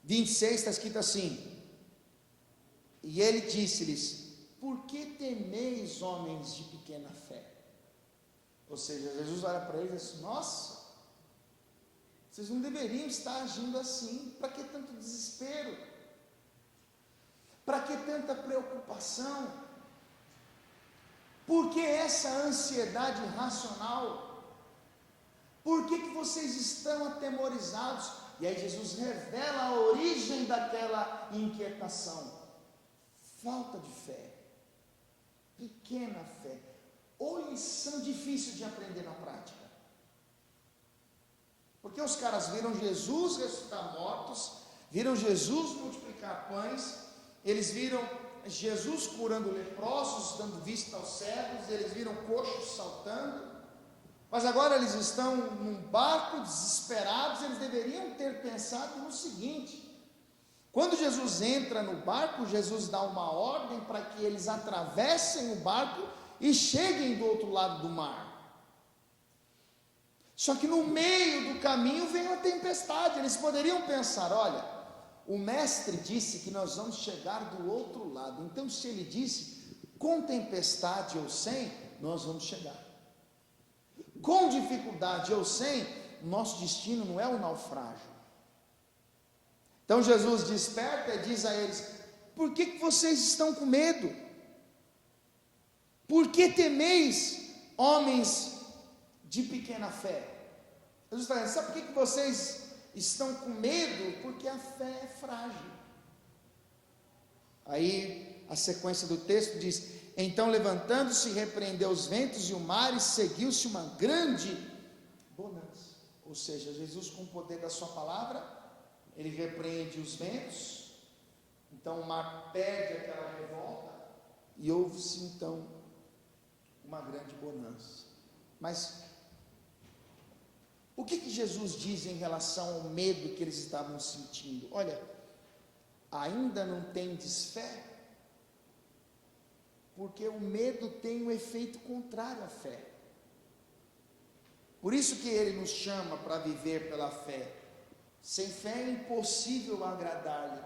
26 está escrito assim: e ele disse-lhes: por que temeis, homens de pequena fé? Ou seja, Jesus olha para eles e diz: nossa, vocês não deveriam estar agindo assim. Para que tanto desespero? Para que tanta preocupação? Por que essa ansiedade irracional? Por que vocês estão atemorizados? E aí Jesus revela a origem daquela inquietação: falta de fé, pequena fé, ou lição difícil de aprender na prática. Porque os caras viram Jesus ressuscitar mortos, viram Jesus multiplicar pães, eles viram Jesus curando leprosos, dando vista aos cegos, eles viram coxos saltando, mas agora eles estão num barco desesperados. Eles deveriam ter pensado no seguinte: quando Jesus entra no barco, Jesus dá uma ordem para que eles atravessem o barco e cheguem do outro lado do mar. Só que no meio do caminho vem uma tempestade. Eles poderiam pensar: olha, o mestre disse que nós vamos chegar do outro lado, então se ele disse, com tempestade ou sem, nós vamos chegar. Com dificuldade ou sem, nosso destino não é o naufrágio. Então Jesus desperta e diz a eles: por que vocês estão com medo? Por que temeis, homens de pequena fé? Jesus está dizendo: sabe por que vocês estão com medo? Porque a fé é frágil. Aí a sequência do texto diz: então levantando-se, repreendeu os ventos e o mar, e seguiu-se uma grande bonança. Ou seja, Jesus, com o poder da sua palavra, ele repreende os ventos, então o mar perde aquela revolta, e houve-se então uma grande bonança. Mas o que Jesus diz em relação ao medo que eles estavam sentindo? Olha, ainda não tendes fé? Porque o medo tem um efeito contrário à fé. Por isso que ele nos chama para viver pela fé. Sem fé é impossível agradar-lhe.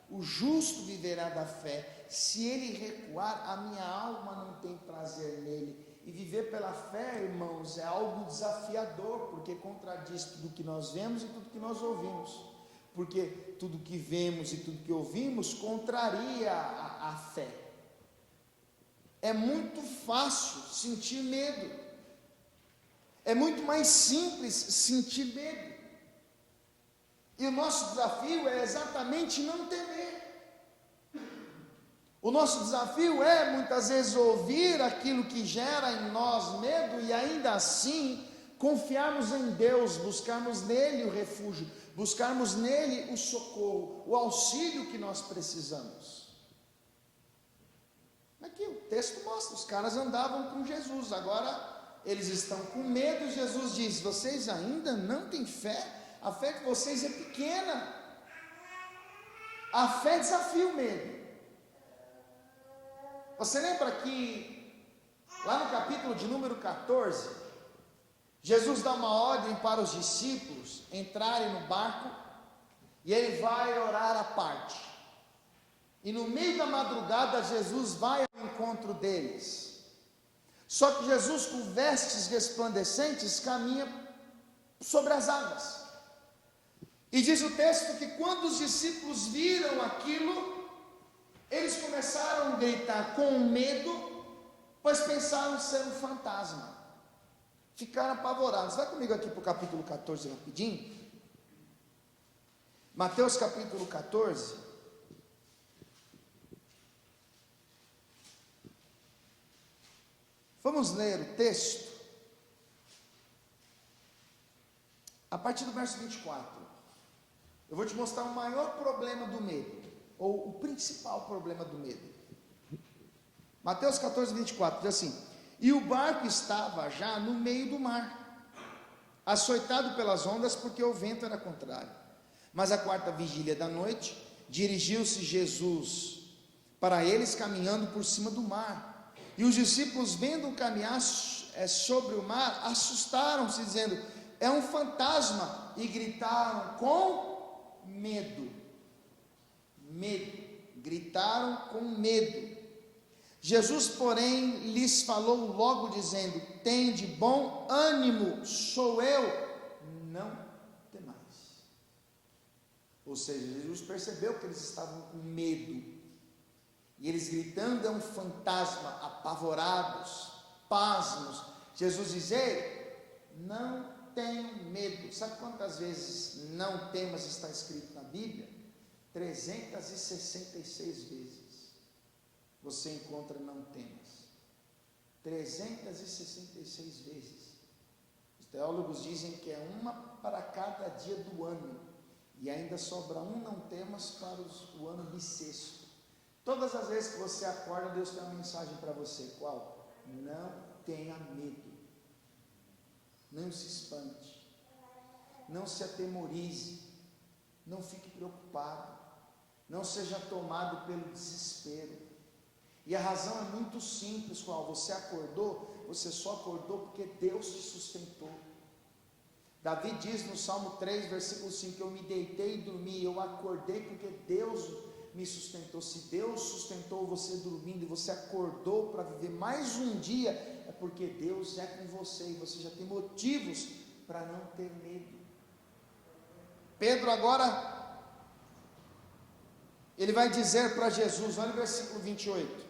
O justo viverá da fé. Se ele recuar, a minha alma não tem prazer nele. E viver pela fé, irmãos, é algo desafiador, porque contradiz tudo que nós vemos e tudo que nós ouvimos. Porque tudo que vemos e tudo que ouvimos contraria a fé. É muito fácil sentir medo. É muito mais simples sentir medo. E o nosso desafio é exatamente não temer. O nosso desafio é muitas vezes ouvir aquilo que gera em nós medo e ainda assim confiarmos em Deus, buscarmos nele o refúgio, buscarmos nele o socorro, o auxílio que nós precisamos. Aqui o texto mostra, os caras andavam com Jesus, agora eles estão com medo. Jesus diz: vocês ainda não têm fé? A fé de vocês é pequena. A fé desafia o medo. Você lembra que lá no capítulo de número 14, Jesus dá uma ordem para os discípulos entrarem no barco e ele vai orar à parte. E no meio da madrugada Jesus vai ao encontro deles. Só que Jesus, com vestes resplandecentes, caminha sobre as águas. E diz o texto que quando os discípulos viram aquilo, eles começaram a gritar com medo, pois pensaram ser um fantasma. Ficaram apavorados. Vai comigo aqui para o capítulo 14 rapidinho. Mateus capítulo 14. Vamos ler o texto a partir do verso 24. Eu vou te mostrar o maior problema do medo, ou o principal problema do medo. Mateus 14, 24, diz assim: e o barco estava já no meio do mar, açoitado pelas ondas, porque o vento era contrário. Mas à quarta vigília da noite, dirigiu-se Jesus para eles, caminhando por cima do mar. E os discípulos, vendo caminhar sobre o mar, assustaram-se, dizendo: é um fantasma, e gritaram com medo. Gritaram com medo. Jesus, porém, lhes falou logo, dizendo: tende bom ânimo, sou eu, não temais. Ou seja, Jesus percebeu que eles estavam com medo, e eles gritando: é um fantasma, apavorados, pasmos. Jesus diz: ei, não tenham medo. Sabe quantas vezes não temas está escrito na Bíblia? 366 vezes você encontra não temas. 366 vezes. Os teólogos dizem que é uma para cada dia do ano, e ainda sobra um não temas para o ano bissexto. Todas as vezes que você acorda, Deus tem uma mensagem para você. Qual? Não tenha medo. Não se espante. Não se atemorize. Não fique preocupado. Não seja tomado pelo desespero. E a razão é muito simples: qual? Você acordou, você só acordou porque Deus te sustentou. Davi diz no Salmo 3, versículo 5: eu me deitei e dormi, eu acordei porque Deus me sustentou. Se Deus sustentou você dormindo e você acordou para viver mais um dia, é porque Deus é com você, e você já tem motivos para não ter medo. Pedro agora, ele vai dizer para Jesus, olha o versículo 28.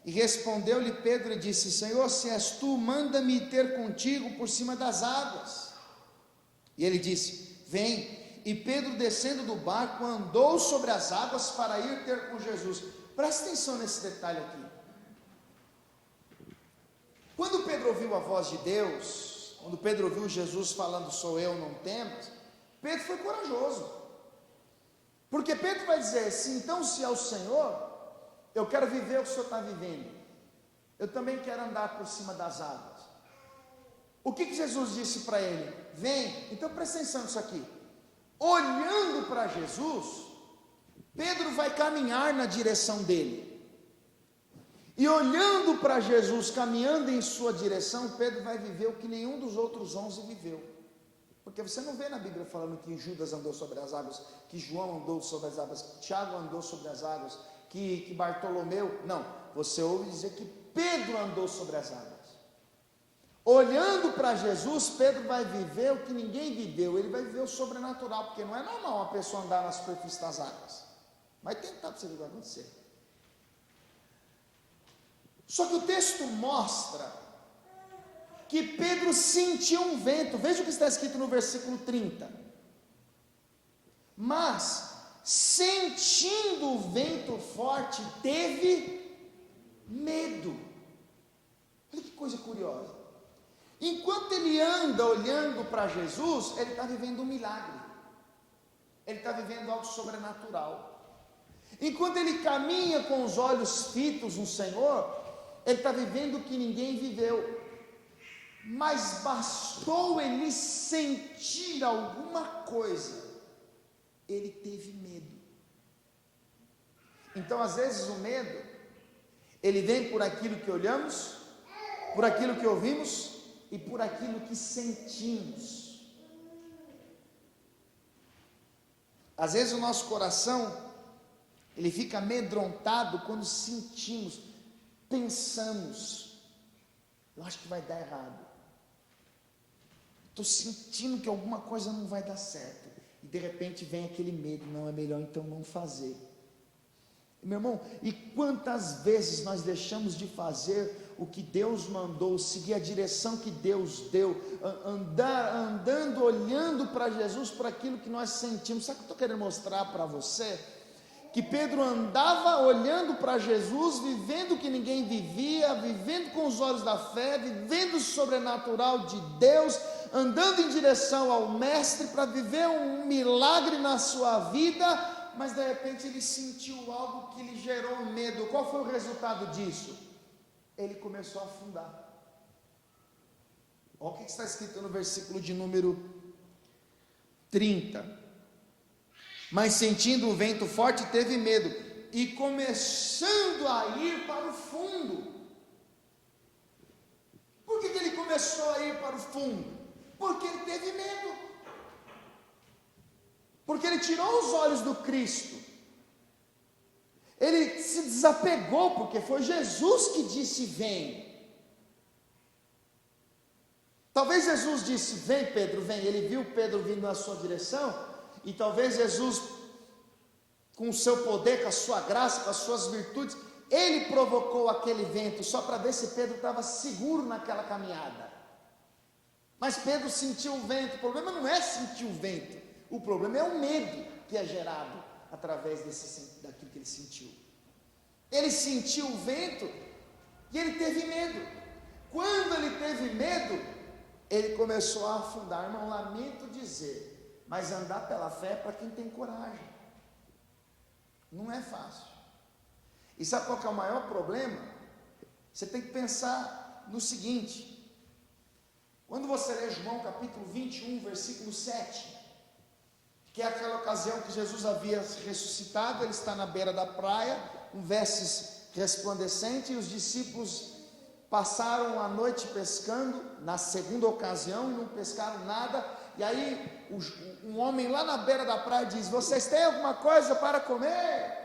E respondeu-lhe Pedro e disse: Senhor, se és tu, manda-me ter contigo por cima das águas. E ele disse: vem. E Pedro, descendo do barco, andou sobre as águas para ir ter com Jesus. Presta atenção nesse detalhe aqui. Quando Pedro ouviu a voz de Deus, quando Pedro ouviu Jesus falando: sou eu, não temas, Pedro foi corajoso. Porque Pedro vai dizer assim: então, se é o Senhor, eu quero viver o que o Senhor está vivendo, eu também quero andar por cima das águas. O que Jesus disse para ele? Vem. Então presta atenção nisso aqui. Olhando para Jesus, Pedro vai caminhar na direção dele, e olhando para Jesus, caminhando em sua direção, Pedro vai viver o que nenhum dos outros 11 viveu. Porque você não vê na Bíblia falando que Judas andou sobre as águas, que João andou sobre as águas, que Tiago andou sobre as águas, que Bartolomeu, não, você ouve dizer que Pedro andou sobre as águas. Olhando para Jesus, Pedro vai viver o que ninguém viveu, ele vai viver o sobrenatural, porque não é normal uma pessoa andar na superfície das águas. Vai tentar para você ver o que vai acontecer. Só que o texto mostra que Pedro sentiu um vento. Veja o que está escrito no versículo 30. Mas, sentindo o vento forte, teve medo. Olha que coisa curiosa. Enquanto ele anda olhando para Jesus, ele está vivendo um milagre. Ele está vivendo algo sobrenatural. Enquanto ele caminha com os olhos fitos no Senhor, ele está vivendo o que ninguém viveu. Mas bastou ele sentir alguma coisa, ele teve medo. Então, às vezes, o medo, ele vem por aquilo que olhamos, por aquilo que ouvimos e por aquilo que sentimos. Às vezes o nosso coração, ele fica amedrontado quando sentimos, pensamos: eu acho que vai dar errado, estou sentindo que alguma coisa não vai dar certo, e de repente vem aquele medo: não, é melhor então não fazer. Meu irmão, e quantas vezes nós deixamos de fazer o que Deus mandou, seguir a direção que Deus deu, andando, olhando para Jesus, para aquilo que nós sentimos. Sabe o que eu estou querendo mostrar para você? Que Pedro andava olhando para Jesus, vivendo o que ninguém vivia, vivendo com os olhos da fé, vivendo o sobrenatural de Deus, andando em direção ao Mestre para viver um milagre na sua vida, mas de repente ele sentiu algo que lhe gerou medo. Qual foi o resultado disso? Ele começou a afundar. Olha o que está escrito no versículo de número 30. Mas sentindo o vento forte, teve medo, e começando a ir para o fundo. Por que ele começou a ir para o fundo? Porque ele teve medo. Porque ele tirou os olhos do Cristo. Ele se desapegou, porque foi Jesus que disse: vem. Talvez Jesus disse: vem Pedro, vem. Ele viu Pedro vindo na sua direção, e talvez Jesus, com o seu poder, com a sua graça, com as suas virtudes, ele provocou aquele vento, só para ver se Pedro estava seguro naquela caminhada. Mas Pedro sentiu o vento. O problema não é sentir o vento, o problema é o medo que é gerado através daquilo que ele sentiu. Ele sentiu o vento e ele teve medo. Quando ele teve medo, ele começou a afundar. Irmão, lamento dizer, mas andar pela fé é para quem tem coragem. Não é fácil. E sabe qual que é o maior problema? Você tem que pensar no seguinte: quando você lê João capítulo 21, versículo 7, que é aquela ocasião que Jesus havia ressuscitado, ele está na beira da praia, com vestes resplandecentes, e os discípulos passaram a noite pescando, na segunda ocasião, e não pescaram nada, e aí um homem lá na beira da praia diz: vocês têm alguma coisa para comer?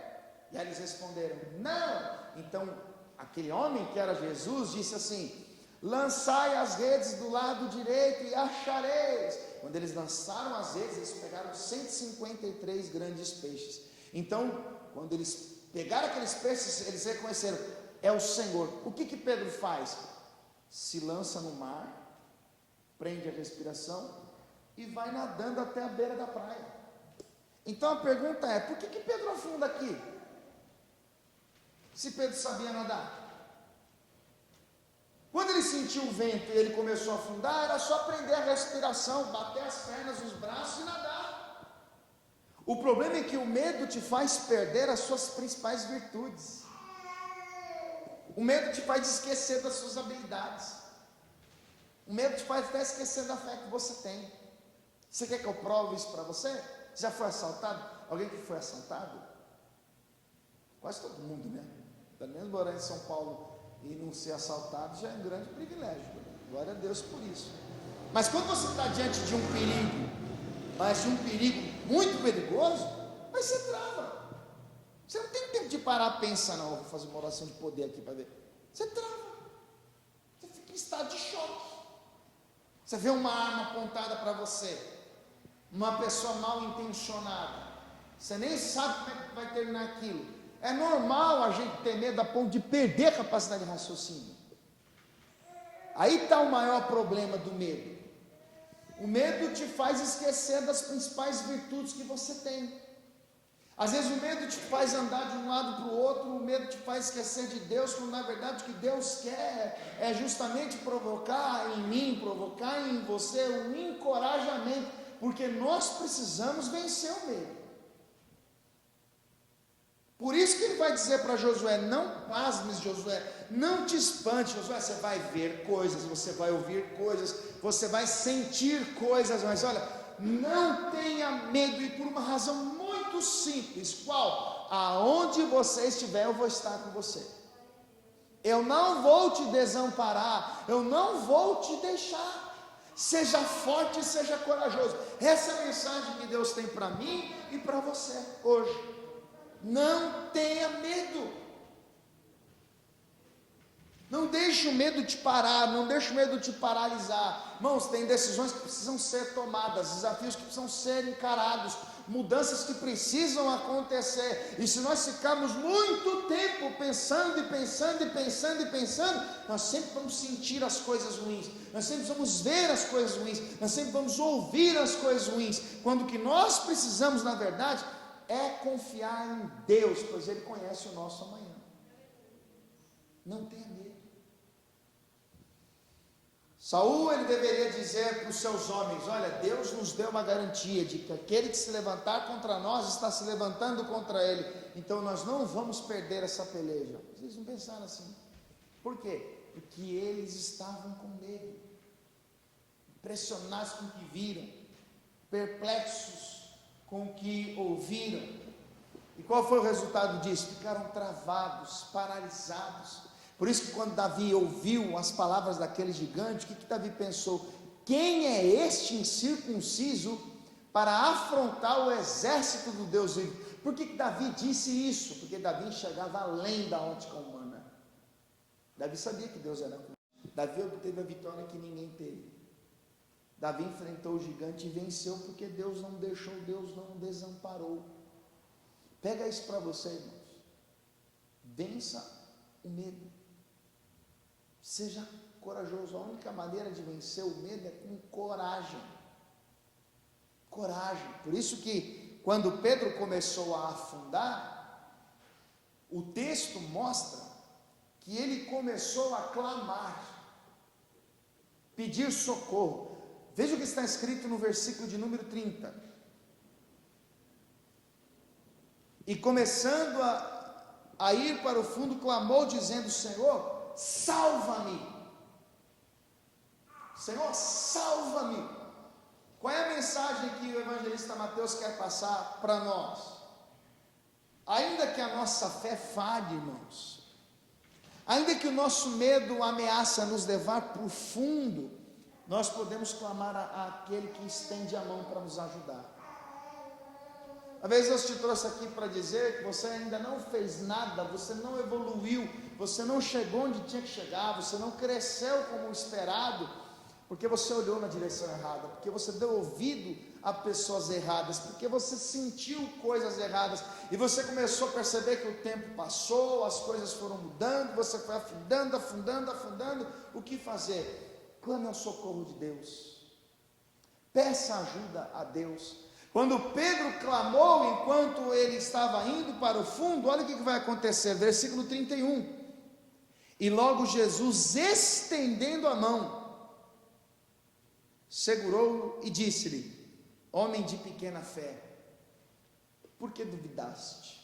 E aí eles responderam: não. Então aquele homem, que era Jesus, disse assim: lançai as redes do lado direito e achareis. Quando eles lançaram as redes, eles pegaram 153 grandes peixes. Então, quando eles pegaram aqueles peixes, eles reconheceram, é o Senhor. O que Pedro faz? Se lança no mar, prende a respiração e vai nadando até a beira da praia. Então a pergunta é, por que Pedro afunda aqui? Se Pedro sabia nadar. Quando ele sentiu o vento e ele começou a afundar, era só prender a respiração, bater as pernas, os braços e nadar. O problema é que o medo te faz perder as suas principais virtudes. O medo te faz esquecer das suas habilidades. O medo te faz até esquecer da fé que você tem. Você quer que eu prove isso para você? Já foi assaltado? Alguém que foi assaltado? Quase todo mundo, né? Pelo menos morar em São Paulo e não ser assaltado já é um grande privilégio. Glória a Deus por isso. Mas quando você está diante de um perigo, mas de um perigo muito perigoso, aí você trava. Você não tem tempo de parar e pensar, não, vou fazer uma oração de poder aqui para ver. Você trava. Você fica em estado de choque. Você vê uma arma apontada para você, uma pessoa mal intencionada, você nem sabe como é que vai terminar aquilo. É normal a gente ter medo a ponto de perder a capacidade de raciocínio. Aí está o maior problema do medo. O medo te faz esquecer das principais virtudes que você tem. Às vezes o medo te faz andar de um lado para o outro, o medo te faz esquecer de Deus, quando na verdade o que Deus quer é justamente provocar em mim, provocar em você um encorajamento, porque nós precisamos vencer o medo. Por isso que ele vai dizer para Josué, não pasmes Josué, não te espante Josué, você vai ver coisas, você vai ouvir coisas, você vai sentir coisas, mas olha, não tenha medo, e por uma razão muito simples, qual? Aonde você estiver eu vou estar com você, eu não vou te desamparar, eu não vou te deixar, seja forte e seja corajoso. Essa é a mensagem que Deus tem para mim e para você hoje. Não tenha medo, não deixe o medo te parar, não deixe o medo te paralisar. Irmãos, tem decisões que precisam ser tomadas, desafios que precisam ser encarados, mudanças que precisam acontecer, e se nós ficarmos muito tempo pensando e pensando e pensando e pensando, nós sempre vamos sentir as coisas ruins, nós sempre vamos ver as coisas ruins, nós sempre vamos ouvir as coisas ruins, quando o que nós precisamos na verdade é confiar em Deus, pois Ele conhece o nosso amanhã. Não tenha medo. Saul, ele deveria dizer para os seus homens, olha, Deus nos deu uma garantia de que aquele que se levantar contra nós está se levantando contra ele, então nós não vamos perder essa peleja. Vocês não pensaram assim? Por quê? Porque eles estavam com medo, impressionados com o que viram, perplexos com o que ouviram. E qual foi o resultado disso? Ficaram travados, paralisados. Por isso que quando Davi ouviu as palavras daquele gigante, o que Davi pensou? Quem é este incircunciso para afrontar o exército do Deus vivo? Por que Davi disse isso? Porque Davi enxergava além da ótica humana. Davi sabia que Deus era com ele. Davi obteve a vitória que ninguém teve. Davi enfrentou o gigante e venceu, porque Deus não deixou, Deus não desamparou. Pega isso para você, irmãos. Vença o medo. Seja corajoso. A única maneira de vencer o medo é com coragem. Coragem. Por isso que quando Pedro começou a afundar, o texto mostra que ele começou a clamar, pedir socorro. Veja o que está escrito no versículo de número 30. E começando a ir para o fundo, clamou dizendo, Senhor, salva-me. Senhor, salva-me. Qual é a mensagem que o evangelista Mateus quer passar para nós? Ainda que a nossa fé falhe, irmãos, ainda que o nosso medo ameaça nos levar para o fundo, nós podemos clamar àquele que estende a mão para nos ajudar. Talvez Deus te trouxe aqui para dizer que você ainda não fez nada, você não evoluiu, você não chegou onde tinha que chegar, você não cresceu como esperado, porque você olhou na direção errada, porque você deu ouvido a pessoas erradas, porque você sentiu coisas erradas, e você começou a perceber que o tempo passou, as coisas foram mudando, você foi afundando, o que fazer? Clame ao socorro de Deus, peça ajuda a Deus. Quando Pedro clamou enquanto ele estava indo para o fundo, olha o que vai acontecer, versículo 31, e logo Jesus, estendendo a mão, segurou-o e disse-lhe: homem de pequena fé, por que duvidaste?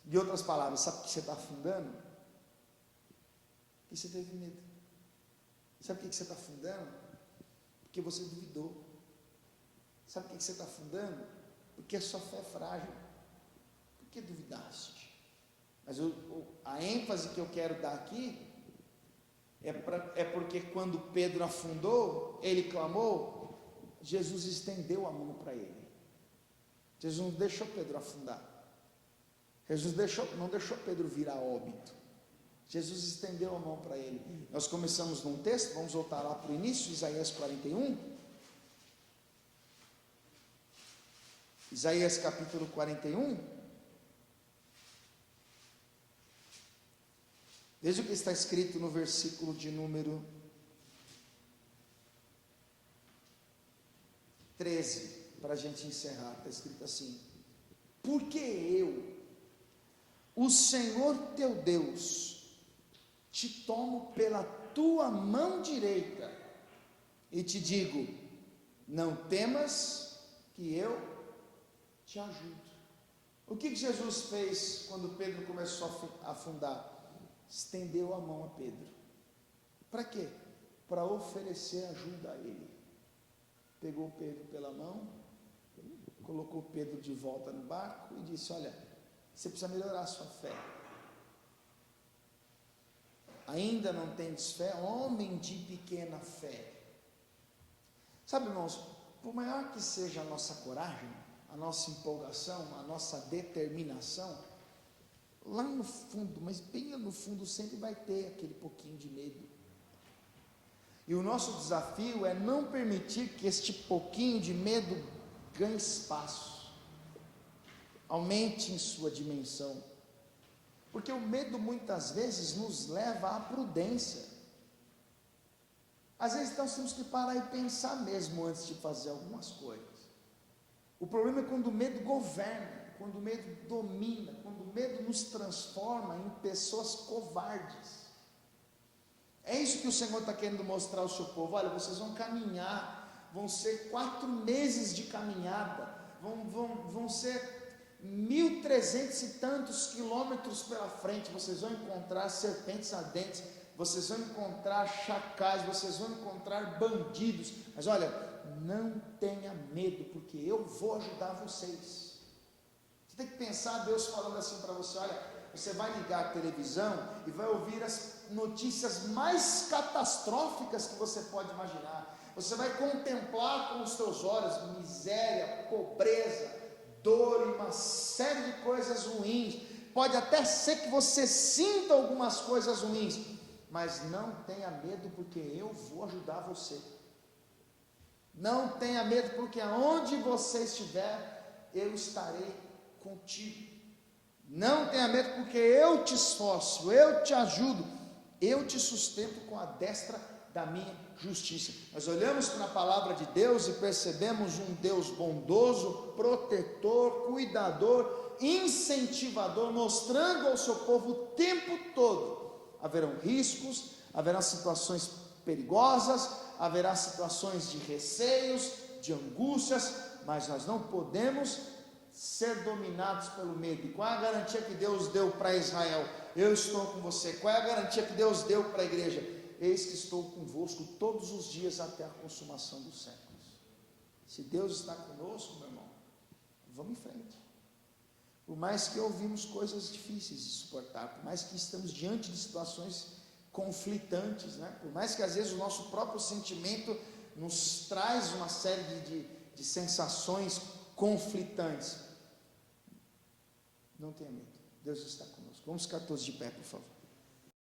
De outras palavras, sabe que você está afundando? Porque você teve medo. Sabe por que você está afundando? Porque você duvidou. Sabe por que você está afundando? Porque a sua fé é frágil. Por que duvidaste? Mas a ênfase que eu quero dar aqui é porque quando Pedro afundou, ele clamou, Jesus estendeu a mão para ele. Jesus não deixou Pedro afundar. Jesus não deixou Pedro vir a óbito. Jesus estendeu a mão para ele. Nós começamos num texto, vamos voltar lá para o início, Isaías 41. Isaías capítulo 41. Veja o que está escrito no versículo de número 13, para a gente encerrar. Está escrito assim: porque eu, o Senhor teu Deus, te tomo pela tua mão direita e te digo: não temas, que eu te ajudo. O que Jesus fez quando Pedro começou a afundar? Estendeu a mão a Pedro. Para quê? Para oferecer ajuda a ele. Pegou Pedro pela mão, colocou Pedro de volta no barco e disse: olha, você precisa melhorar a sua fé. Ainda não tendes fé? Homem de pequena fé. Sabe, irmãos, por maior que seja a nossa coragem, a nossa empolgação, a nossa determinação, lá no fundo, mas bem lá no fundo, sempre vai ter aquele pouquinho de medo. E o nosso desafio é não permitir que este pouquinho de medo ganhe espaço, aumente em sua dimensão, porque o medo muitas vezes nos leva à prudência. Às vezes nós temos que parar e pensar mesmo antes de fazer algumas coisas. O problema é quando o medo governa, quando o medo domina, quando o medo nos transforma em pessoas covardes. É isso que o Senhor está querendo mostrar ao seu povo. Olha, vocês vão caminhar, vão ser 4 meses de caminhada, vão ser 1.300 e tantos quilômetros pela frente. Vocês vão encontrar serpentes ardentes, vocês vão encontrar chacais, vocês vão encontrar bandidos, mas olha, não tenha medo, porque eu vou ajudar vocês. Você tem que pensar Deus falando assim para você: olha, você vai ligar a televisão e vai ouvir as notícias mais catastróficas que você pode imaginar. Você vai contemplar com os teus olhos miséria, pobreza, dor e uma série de coisas ruins. Pode até ser que você sinta algumas coisas ruins, mas não tenha medo, porque eu vou ajudar você. Não tenha medo, porque aonde você estiver, eu estarei contigo. Não tenha medo, porque eu te esforço, eu te ajudo, eu te sustento com a destra da minha justiça. Nós olhamos para a palavra de Deus e percebemos um Deus bondoso, protetor, cuidador, incentivador, mostrando ao seu povo o tempo todo: haverão riscos, haverá situações perigosas, haverá situações de receios, de angústias, mas nós não podemos ser dominados pelo medo. E qual é a garantia que Deus deu para Israel? Eu estou com você. Qual é a garantia que Deus deu para a igreja? Eis que estou convosco todos os dias até a consumação dos séculos. Se Deus está conosco, meu irmão, vamos em frente. Por mais que ouvimos coisas difíceis de suportar, por mais que estamos diante de situações conflitantes, né? Por mais que às vezes o nosso próprio sentimento nos traz uma série de sensações conflitantes. Não tenha medo, Deus está conosco. Vamos ficar todos de pé, por favor.